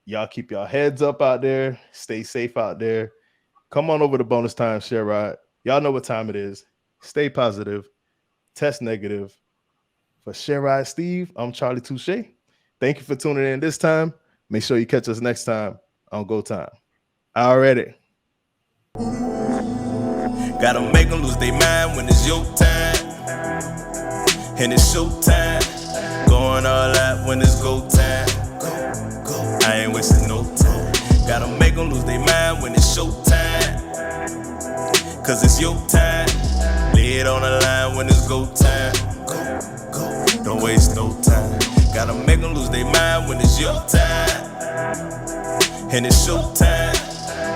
y'all keep y'all heads up out there. Stay safe out there. Come on over to Bonus Time Share Ride. Y'all know what time it is. Stay positive. Test negative. For Share Ride Steve, I'm Charlie Touche. Thank you for tuning in this time. Make sure you catch us next time on Go Time. Already. Gotta make them lose their mind when it's your time. And it's show time. Going all out when it's go time. I ain't wasting no time. Gotta make them lose their mind when it's show time. Cause it's your time. Lay it on the line when it's go time. Don't waste no time. Gotta make them lose their mind when it's your time. And it's show time.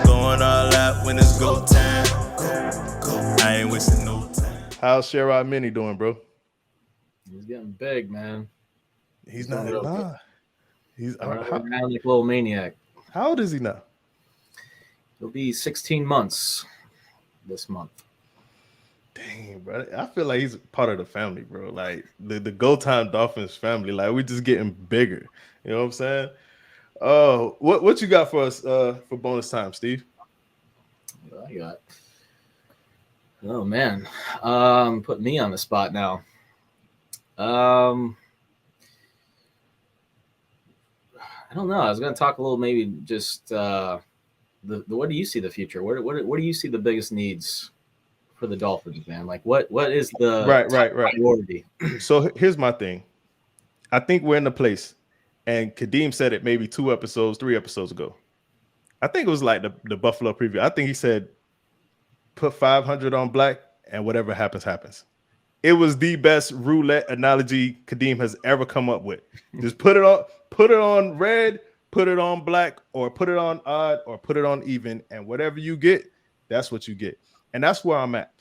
Going all out when it's go time. I ain't wasting no time. How's Sherrod Mini doing, bro? He's getting big, man. He's not alive. He's around like a little maniac. How old is he now? He'll be 16 months this month. Dang, bro. I feel like he's part of the family, bro. Like the Go Time Dolphins family. Like we just getting bigger. You know what I'm saying? Oh, what you got for us for bonus time, Steve? What I got? Oh man, put me on the spot now. I don't know. I was going to talk a little, maybe just the what do you see the future? Where do you see the biggest needs for the Dolphins, man? Like what is the right priority? So here's my thing. I think we're in the place, and Kadeem said it maybe 3 episodes ago. I think it was like the Buffalo preview. I think he said, put 500 on black and whatever happens, happens. It was the best roulette analogy Kadeem has ever come up with. Just put it on red, put it on black, or put it on odd, or put it on even, and whatever you get, that's what you get. And that's where I'm at.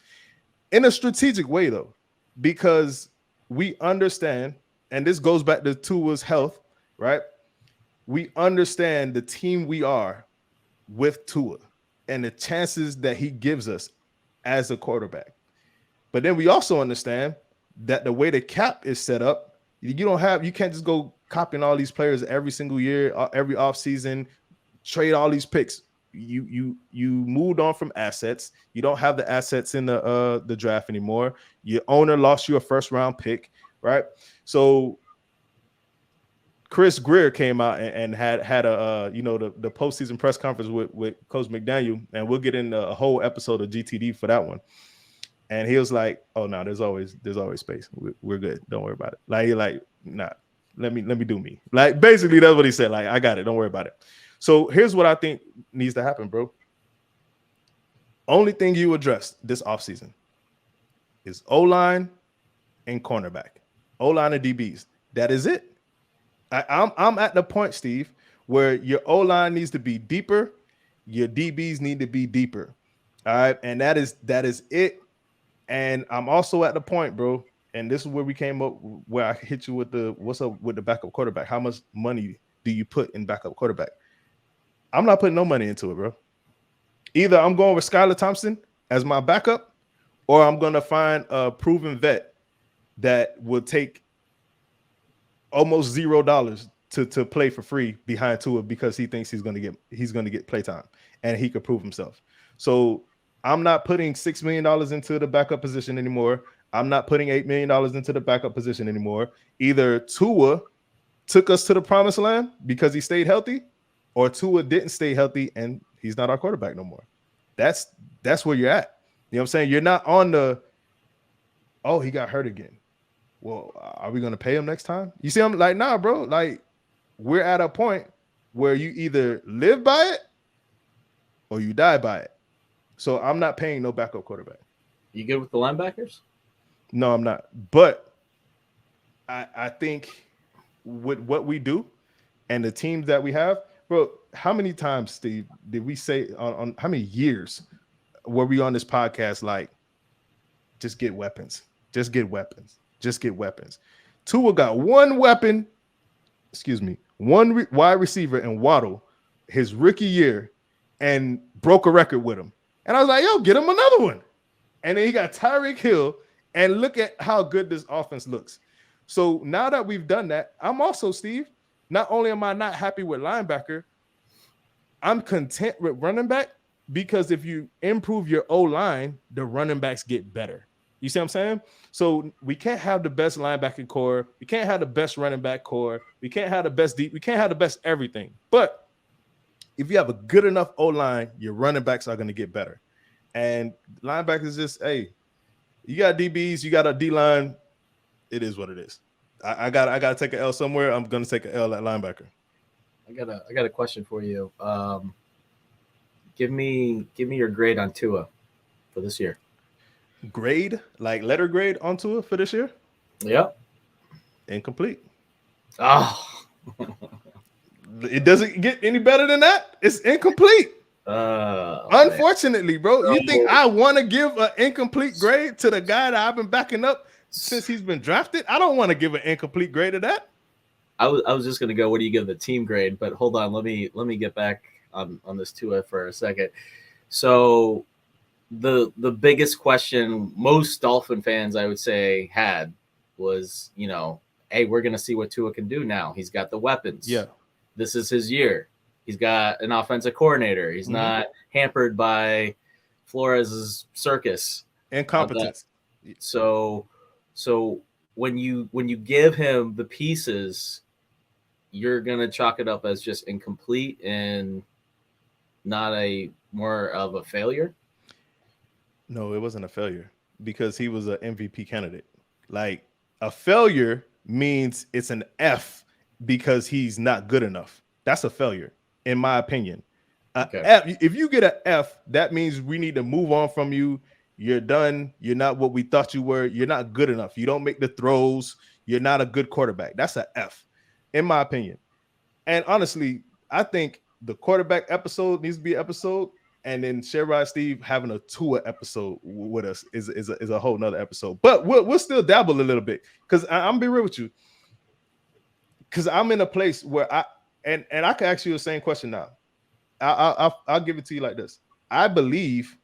In a strategic way, though, because we understand, and this goes back to Tua's health, right? We understand the team we are with Tua and the chances that he gives us as a quarterback. But then we also understand that the way the cap is set up, you can't just go copying all these players every single year, every offseason, trade all these picks. You moved on from assets. You don't have the assets in the draft anymore. Your owner lost you a first round pick, right? So Chris Greer came out and had a the postseason press conference with Coach McDaniel, and we'll get in a whole episode of GTD for that one. And he was like, "Oh no, there's always space. We're good. Don't worry about it." Like, nah, Let me do me. Like basically that's what he said. Like I got it. Don't worry about it. So here's what I think needs to happen, bro. Only thing you address this offseason is O-line and cornerback. O-line and DBs. That is it. I'm at the point, Steve, where your O-line needs to be deeper, your DBs need to be deeper. All right, and that is it. And I'm also at the point, bro, and this is where we came up, where I hit you with the what's up with the backup quarterback. How much money do you put in backup quarterback? I'm not putting no money into it, bro. Either I'm going with Skylar Thompson as my backup, or I'm going to find a proven vet that will take almost $0 to play for free behind Tua because he thinks he's going to get playtime and he could prove himself. So I'm not putting $6 million into the backup position anymore. I'm not putting $8 million into the backup position anymore. Either Tua took us to the promised land because he stayed healthy, or Tua didn't stay healthy and he's not our quarterback no more. That's where you're at. You know what I'm saying? You're not on the, oh, he got hurt again. Well, are we going to pay him next time? You see, I'm like, nah, bro. Like, we're at a point where you either live by it or you die by it. So I'm not paying no backup quarterback. You good with the linebackers? No, I'm not. But I think with what we do and the teams that we have, bro, how many times, Steve, did we say on how many years were we on this podcast like, just get weapons, just get weapons, just get weapons? Tua got one weapon, one wide receiver in Waddle his rookie year and broke a record with him. And I was like, yo, get him another one. And then he got Tyreek Hill, and look at how good this offense looks. So now that we've done that, I'm also, Steve, not only am I not happy with linebacker, I'm content with running back, because if you improve your O-line, the running backs get better. You see what I'm saying? So we can't have the best linebacking core. We can't have the best running back core. We can't have the best deep. We can't have the best everything. But if you have a good enough O-line, your running backs are going to get better. And linebackers just, hey, you got DBs, you got a D-line. It is what it is. I got to take an L somewhere. I'm going to take an L at linebacker. I got a question for you. Give me your grade on Tua for this year. Grade, like letter grade on Tua for this year? Yep. Incomplete. Oh. It doesn't get any better than that. It's incomplete. Unfortunately, bro. You think I want to give an incomplete grade to the guy that I've been backing up since he's been drafted? I don't want to give an incomplete grade to that. I was just gonna go, what do you give the team grade? But hold on, let me get back on this Tua for a second. So the biggest question most Dolphin fans, I would say, had was, hey, we're gonna see what Tua can do now. He's got the weapons. Yeah. This is his year. He's got an offensive coordinator. He's not hampered by Flores' circus. Incompetence. So when you give him the pieces, you're gonna chalk it up as just incomplete and not a more of a failure. No, it wasn't a failure because he was an MVP candidate. Like, a failure means it's an F because he's not good enough. That's a failure, in my opinion. Okay. F, if you get an F, that means we need to move on from you. You're done. You're not what we thought you were. You're not good enough. You don't make the throws. You're not a good quarterback. That's an F, in my opinion. And honestly, I think the quarterback episode needs to be an episode, and then Shareride Steve having a Tua episode with us is a whole nother episode. But we'll still dabble a little bit, because I'm be real with you, because I'm in a place where I can ask you the same question now. I'll give it to you like this. I believe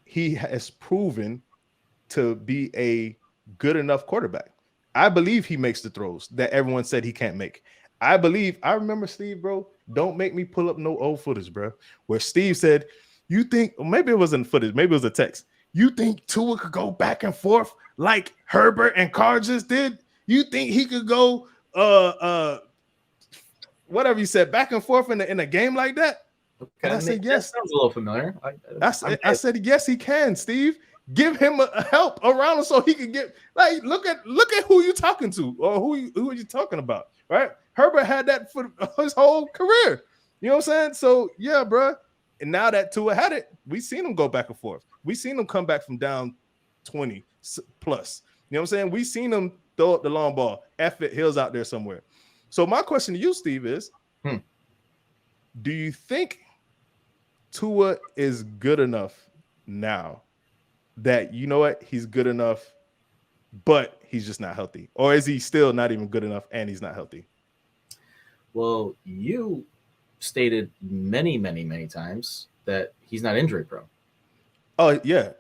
he has proven to be a good enough quarterback. I believe he makes the throws that everyone said he can't make. I remember Steve, bro, don't make me pull up no old footage, bro, where Steve said, you think, maybe it wasn't footage, maybe it was a text. You think Tua could go back and forth like Herbert and Carr just did? You think he could go, whatever you said, back and forth in a game like that? Okay, And I said, yes. That sounds a little familiar. I said, yes, he can, Steve. give him a help around him so he can get like look at who you talking to or who are you talking about, right? Herbert had that for his whole career. You know what I'm saying? So yeah, bro. And now that Tua had it, we seen him go back and forth. We seen him come back from down 20 plus. You know what I'm saying? We seen him throw up the long ball. F it, Hill's out there somewhere. So my question to you, Steve, is do you think Tua is good enough now that you know what he's good enough, but he's just not healthy? Or is he still not even good enough and he's not healthy? Well, you stated many, many, many times that he's not injury prone. Oh yeah,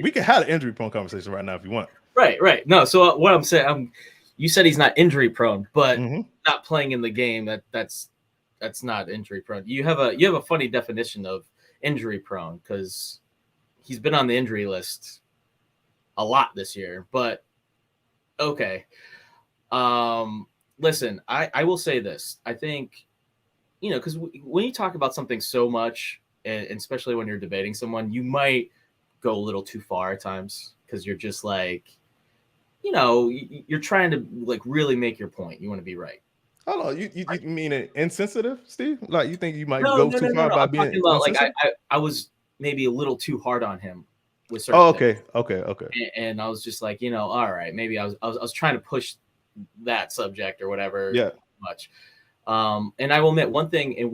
we can have an injury prone conversation right now if you want. Right. No, so what I'm saying, you said he's not injury prone, but not playing in the game. That's not injury prone. You have a funny definition of injury prone because he's been on the injury list a lot this year. But okay, listen, I will say this. I think, because when you talk about something so much, and especially when you're debating someone, you might go a little too far at times because you're just like, you're trying to like really make your point. You want to be right. Hold on, you mean it insensitive, Steve? Like you think you might go too far by being about, like I was maybe a little too hard on him with certain. Oh, okay, things. Okay. And I was just like, all right, maybe I was trying to push that subject or whatever. Yeah. Much. And I will admit one thing, and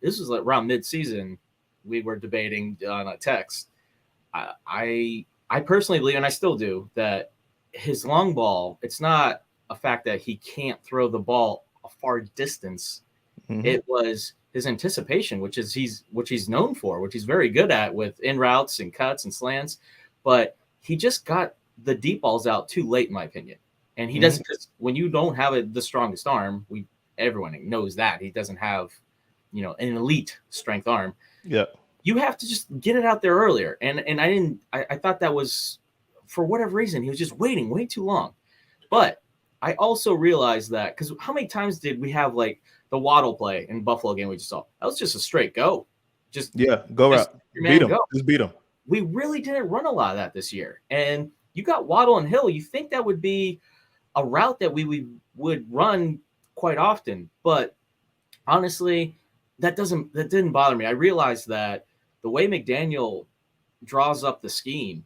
this was like around mid-season, we were debating on a text. I personally believe, and I still do, that his long ball, it's not a fact that he can't throw the ball a far distance. It was his anticipation, which he's known for, which he's very good at with in routes and cuts and slants. But he just got the deep balls out too late, in my opinion. And he doesn't, because when you don't have the strongest arm, everyone knows that he doesn't have, an elite strength arm. Yeah. You have to just get it out there earlier. And I thought that was, for whatever reason, he was just waiting way too long. But I also realized that, because how many times did we have like the Waddle play in Buffalo game we just saw? That was just a straight go. Go route. Beat him. Just beat him. We really didn't run a lot of that this year. And you got Waddle and Hill. You think that would be a route that we would run quite often. But honestly, that didn't bother me. I realized that the way McDaniel draws up the scheme,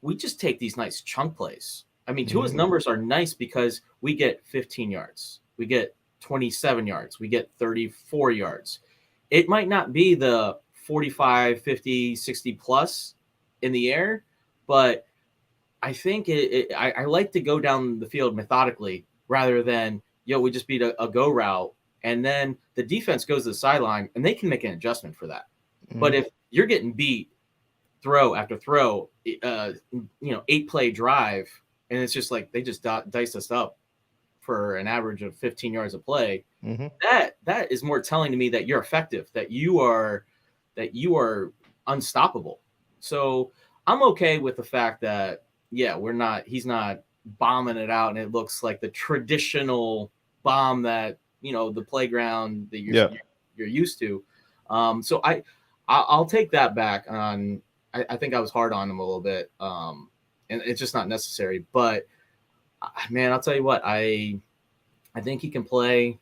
we just take these nice chunk plays. I mean, Tua's numbers are nice because we get 15 yards. We get 27 yards. We get 34 yards. It might not be the 45, 50, 60 plus in the air, but I think I like to go down the field methodically rather than, we just beat a go route. And then the defense goes to the sideline and they can make an adjustment for that. But if you're getting beat throw after throw, 8-play drive, and it's just like they just diced us up for an average of 15 yards a play, that is more telling to me that you're effective, that you are unstoppable. So I'm okay with the fact that, he's not bombing it out and it looks like the traditional bomb that, the playground that you're used to. So I'll take that back on. I think I was hard on him a little bit. And it's just not necessary. But man, I'll tell you what, I think he can play.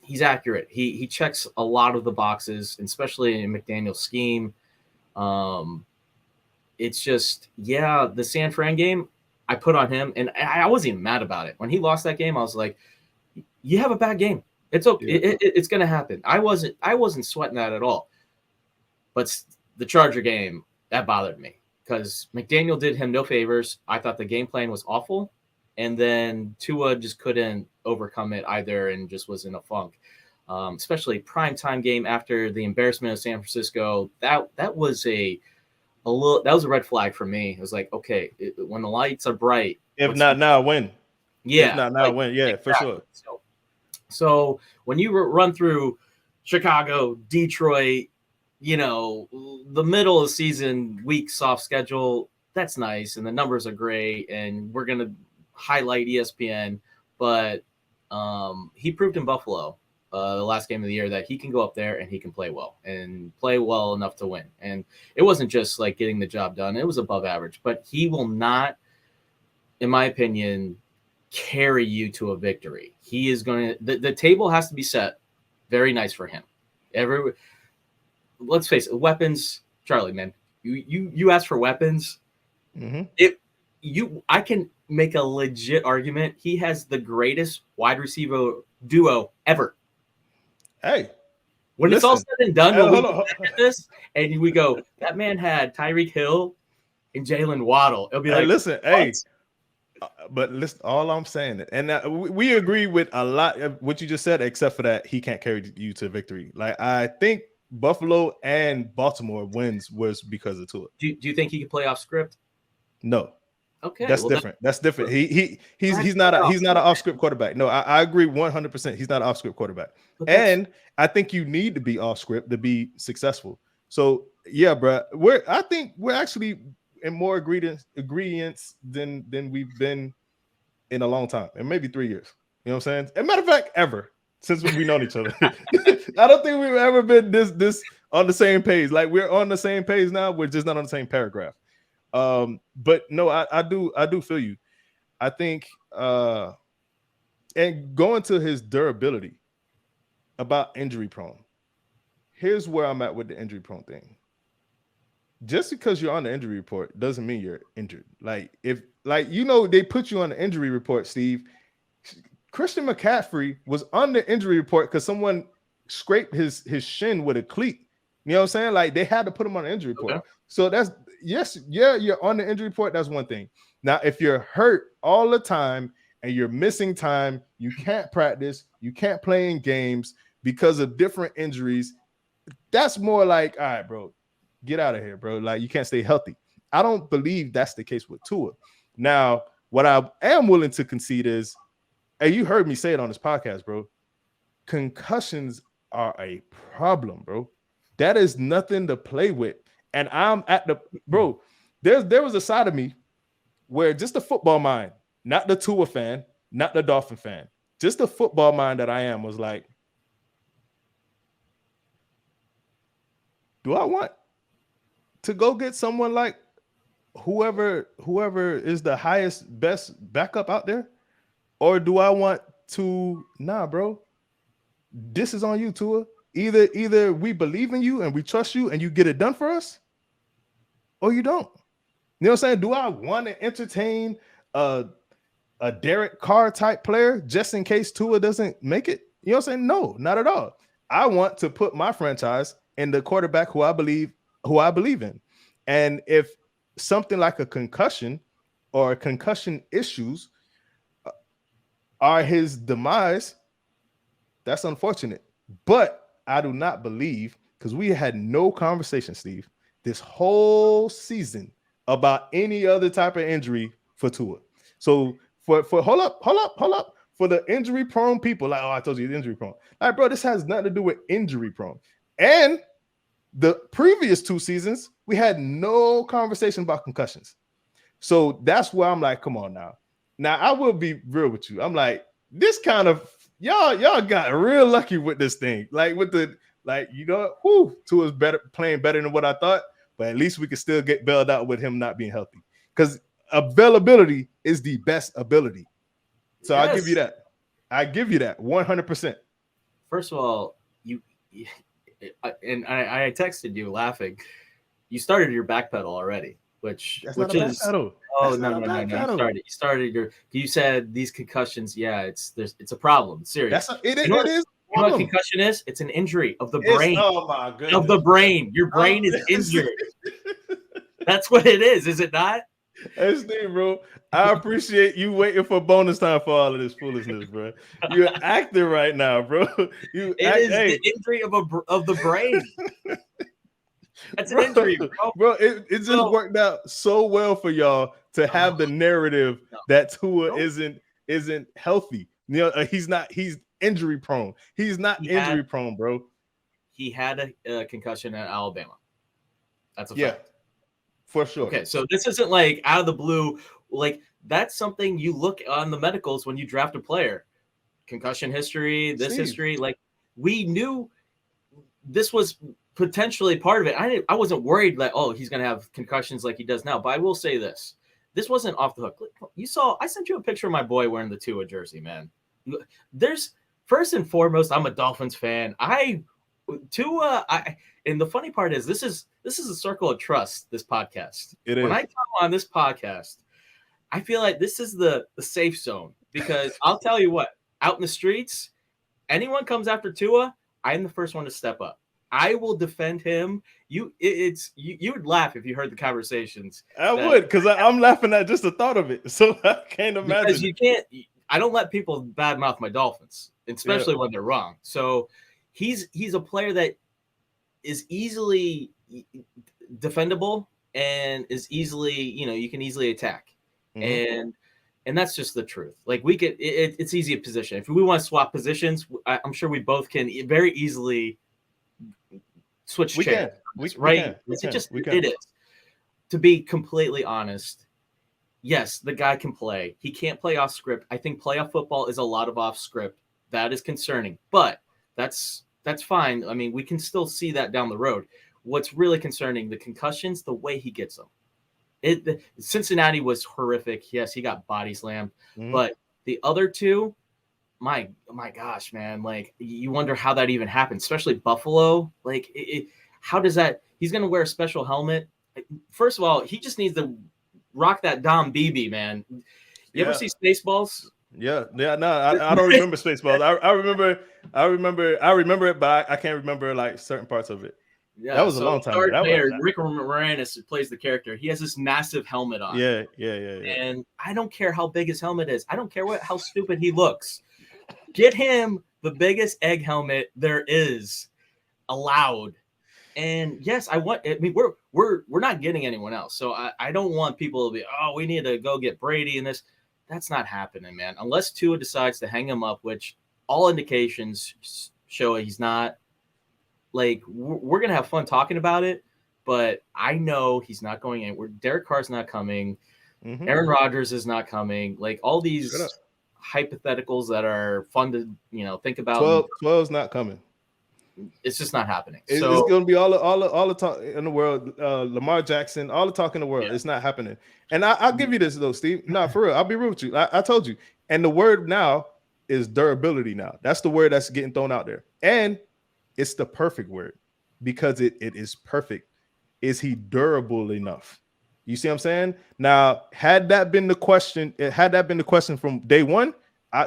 He's accurate. He checks a lot of the boxes, especially in McDaniel's scheme. It's just, the San Fran game, I put on him, and I wasn't even mad about it. When he lost that game, I was like, you have a bad game. It's okay. It's going to happen. I wasn't sweating that at all. But the Charger game, that bothered me because McDaniel did him no favors. I thought the game plan was awful. And then Tua just couldn't overcome it either and just was in a funk. Especially primetime game after the embarrassment of San Francisco. That was a red flag for me. It was like, okay, when the lights are bright. If not now, when? Yeah. If not now, when? Yeah, exactly. For sure. So when you run through Chicago, Detroit, the middle of the season, week soft schedule, that's nice. And the numbers are great. And we're going to highlight ESPN. But he proved in Buffalo the last game of the year, that he can go up there and he can play well enough to win. And it wasn't just like getting the job done. It was above average, but he will not, in my opinion, carry you to a victory. He is going to, the table has to be set very nice for him. Let's face it, weapons, Charlie, man, you ask for weapons. I can make a legit argument. He has the greatest wide receiver duo ever. Hey, when listen, it's all said and done, hey, when we hold on. look at this and we go, that man had Tyreek Hill and Jalen Waddle. It'll be like, listen, what? hey, but listen, all I'm saying, and we agree with a lot of what you just said, except for that he can't carry you to victory. Like, I think Buffalo and Baltimore wins was because of Tua. Do you think he can play off script? No. Okay, that's different. That's different. He's not an off script quarterback. No, I agree 100%. He's not an off script quarterback, and I think you need to be off script to be successful. So yeah, bro, I think we're actually in more agreements than we've been in a long time, and maybe 3 years. You know what I'm saying? As a matter of fact, ever since we've known each other. I don't think we've ever been this on the same page. Like, we're on the same page now. We're just not on the same paragraph. But no, I do feel you. I think and going to his durability about injury prone. Here's where I'm at with the injury prone thing. Just because you're on the injury report doesn't mean you're injured. Like, if they put you on the injury report, Steve. Christian McCaffrey was on the injury report because someone scraped his shin with a cleat. You know what I'm saying? Like, they had to put him on the injury report. Okay. So that's you're on the injury report. That's one thing. Now, if you're hurt all the time and you're missing time, you can't practice, you can't play in games because of different injuries. That's more like, all right, bro, get out of here, bro. Like, you can't stay healthy. I don't believe that's the case with Tua. Now, what I am willing to concede is, hey, you heard me say it on this podcast, bro. Concussions are a problem, bro. That is nothing to play with. And I'm at the bro. There was a side of me where just the football mind, not the Tua fan, not the Dolphin fan, just the football mind that I am was like, do I want to go get someone like whoever is the highest, best backup out there? Or do I want to, nah, bro, this is on you, Tua. Either we believe in you and we trust you and you get it done for us, or you don't. You know what I'm saying? Do I want to entertain a Derek Carr type player just in case Tua doesn't make it? You know what I'm saying? No, not at all. I want to put my franchise in the quarterback who I believe in. And if something like a concussion or concussion issues are his demise, that's unfortunate. But I do not believe, because we had no conversation, Steve, this whole season about any other type of injury for Tua. So for hold up. For the injury prone people, like, oh, I told you injury prone. All right, bro, this has nothing to do with injury prone. And the previous 2 seasons, we had no conversation about concussions. So that's where I'm like, come on now. Now, I will be real with you. I'm like, this kind of y'all got real lucky with this thing. Like, with the, like, you know, Tua's playing better than what I thought, but at least we could still get bailed out with him not being healthy. Because availability is the best ability. So yes. I give you that 100%. First of all, I texted you laughing. You started your backpedal already, which is backpedal. Oh, no. You started you said these concussions. Yeah, it's a problem. It's serious. It is. You know what concussion is? It's an injury of the brain. Oh my goodness. Of the brain. Your brain is injured. That's what it is it not? Hey, Steve, bro. I appreciate you waiting for bonus time for all of this foolishness, bro. You're acting right now, bro. The injury of the brain. That's an injury, bro. It just worked out so well for y'all to have the narrative that Tua isn't healthy. You know, he's injury prone. He's not injury prone, bro. He had a concussion at Alabama. That's a fact. For sure. Okay, so this isn't like out of the blue. Like, that's something you look on the medicals when you draft a player. Concussion history, history. Like, we knew this was potentially part of it. I wasn't worried that, oh, he's going to have concussions like he does now. But I will say this. This wasn't off the hook. I sent you a picture of my boy wearing the Tua jersey, man. There's first and foremost, I'm a Dolphins fan. And the funny part is this is a circle of trust, this podcast. When I come on this podcast, I feel like this is the safe zone, because I'll tell you what, out in the streets, anyone comes after Tua, I'm the first one to step up. I will defend him. You would laugh if you heard the conversations. I would, because I'm laughing at just the thought of it. So I can't imagine. Because you can't. I don't let people badmouth my Dolphins, especially when they're wrong. So he's a player that is easily defendable and is easily, you can easily attack. Mm-hmm. And that's just the truth. Like, we could, it's easy a position. If we want to swap positions, I'm sure we both can very easily switch chairs. It is. To be completely honest, yes, the guy can play. He can't play off script. I think playoff football is a lot of off script. That is concerning, but that's fine. I mean, we can still see that down the road. What's really concerning, the concussions, the way he gets them. Cincinnati was horrific. Yes, he got body slammed, but the other two, my gosh, man, like, you wonder how that even happened, especially Buffalo. Like, how does that? He's going to wear a special helmet. First of all, he just needs to rock that Dom BB, man. You ever see Spaceballs? Yeah. No, I don't remember Spaceballs. I remember it, but I can't remember like certain parts of it. Yeah, that was a long time ago. Rick Moranis plays the character. He has this massive helmet on. Yeah. And I don't care how big his helmet is. I don't care how stupid he looks. Get him the biggest egg helmet there is allowed. And yes, we're not getting anyone else. So I don't want people to be, oh, we need to go get Brady and this. That's not happening, man. Unless Tua decides to hang him up, which all indications show he's not. Like, we're going to have fun talking about it, but I know he's not going anywhere. Derek Carr's not coming. Mm-hmm. Aaron Rodgers is not coming. Like, all these hypotheticals that are fun to, think about. 12's not coming. It's just not happening. It's going to be all the talk in the world. Lamar Jackson, all the talk in the world. Yeah. It's not happening. And I'll give you this, though, Steve. No, for real. I'll be real with you. I told you. And the word now is durability now. That's the word that's getting thrown out there. And it's the perfect word, because it is perfect. Is he durable enough? You see what I'm saying? Now, had that been the question from day one,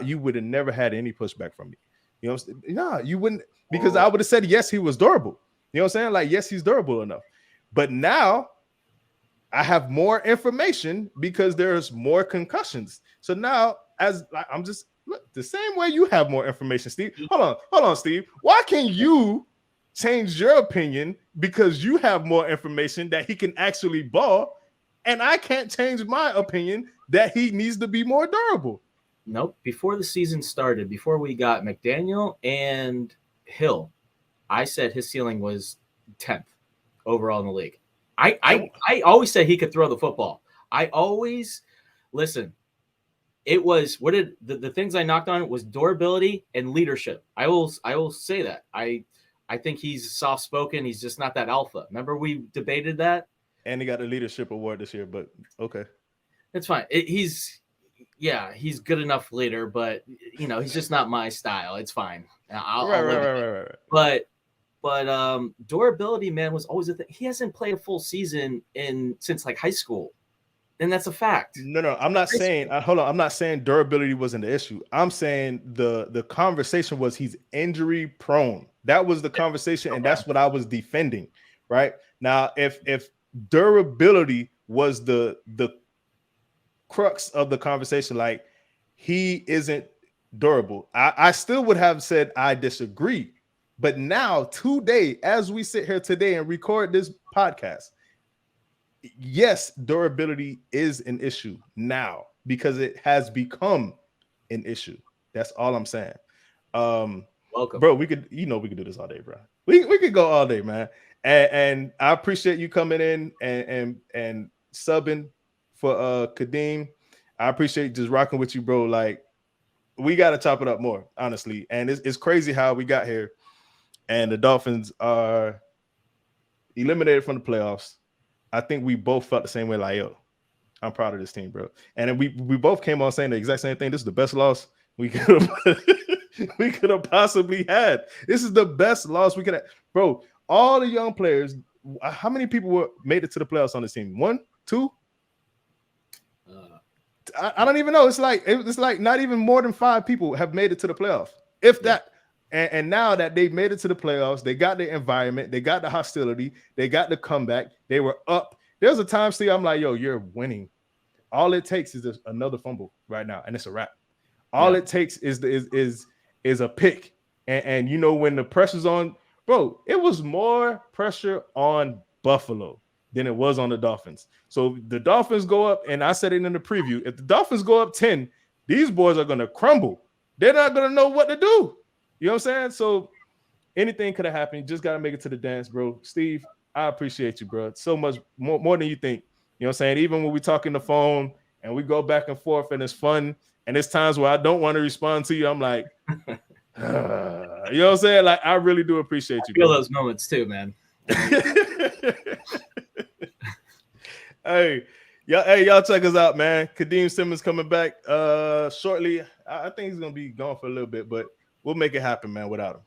you would have never had any pushback from me. You know what I'm saying? No, you wouldn't, because I would have said, yes, he was durable. You know what I'm saying? Like, yes, he's durable enough. But now I have more information because there's more concussions. So now, I'm just, look, the same way you have more information, Steve. Hold on, Steve. Why can't you change your opinion because you have more information that he can actually ball, and I can't change my opinion that he needs to be more durable? Nope. Before the season started, before we got McDaniel and Hill, I said his ceiling was 10th overall in the league. I always said he could throw the football. Listen. It was the things I knocked on was durability and leadership. I will say that. I think he's soft spoken. He's just not that alpha. Remember we debated that? And he got a leadership award this year, but okay. It's fine. He's good enough leader, but he's just not my style. It's fine. Right. But durability, man, was always a thing. He hasn't played a full season since like high school. And that's a fact. No, I'm not saying. Hold on, I'm not saying durability wasn't the issue. I'm saying the conversation was he's injury prone. That was the conversation, and that's what I was defending. Right now, if durability was the crux of the conversation, like he isn't durable, I still would have said I disagree. But now, today, as we sit here today and record this podcast, yes, durability is an issue now because it has become an issue. That's all I'm saying. Welcome, bro. We could do this all day, bro. We could go all day, man. And I appreciate you coming in and subbing for Kadeem. I appreciate just rocking with you, bro. Like, we got to chop it up more, honestly. And it's crazy how we got here. and the Dolphins are eliminated from the playoffs, I think we both felt the same way. Like, yo, I'm proud of this team, bro. And then we both came on saying the exact same thing. This is the best loss we could have possibly had. This is the best loss we could have, bro. All the young players. How many people made it to the playoffs on this team? 1, 2? I don't even know. It's like not even more than 5 people have made it to the playoffs, if that. And now that they've made it to the playoffs, they got the environment, they got the hostility, they got the comeback. They were up. There's a time, Steve, I'm like, yo, you're winning. All it takes is another fumble right now, and it's a wrap. All it takes is a pick, and you know when the pressure's on, bro. It was more pressure on Buffalo than it was on the Dolphins. So the Dolphins go up, and I said it in the preview. If the Dolphins go up 10, these boys are gonna crumble. They're not gonna know what to do. You know what I'm saying? So anything could have happened. You just got to make it to the dance, bro. Steve, I appreciate you, bro. It's so much more than you think. You know what I'm saying? Even when we talk on the phone and we go back and forth and it's fun, and there's times where I don't want to respond to you, I'm like, you know what I'm saying? Like, I really do appreciate you. I feel those moments too, man. Hey, y'all check us out, man. Kadeem Simmonds coming back shortly. I think he's going to be gone for a little bit, but we'll make it happen, man, without him.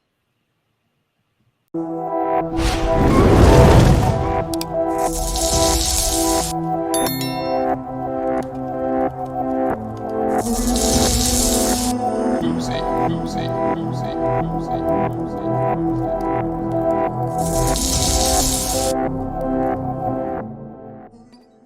Oopsie.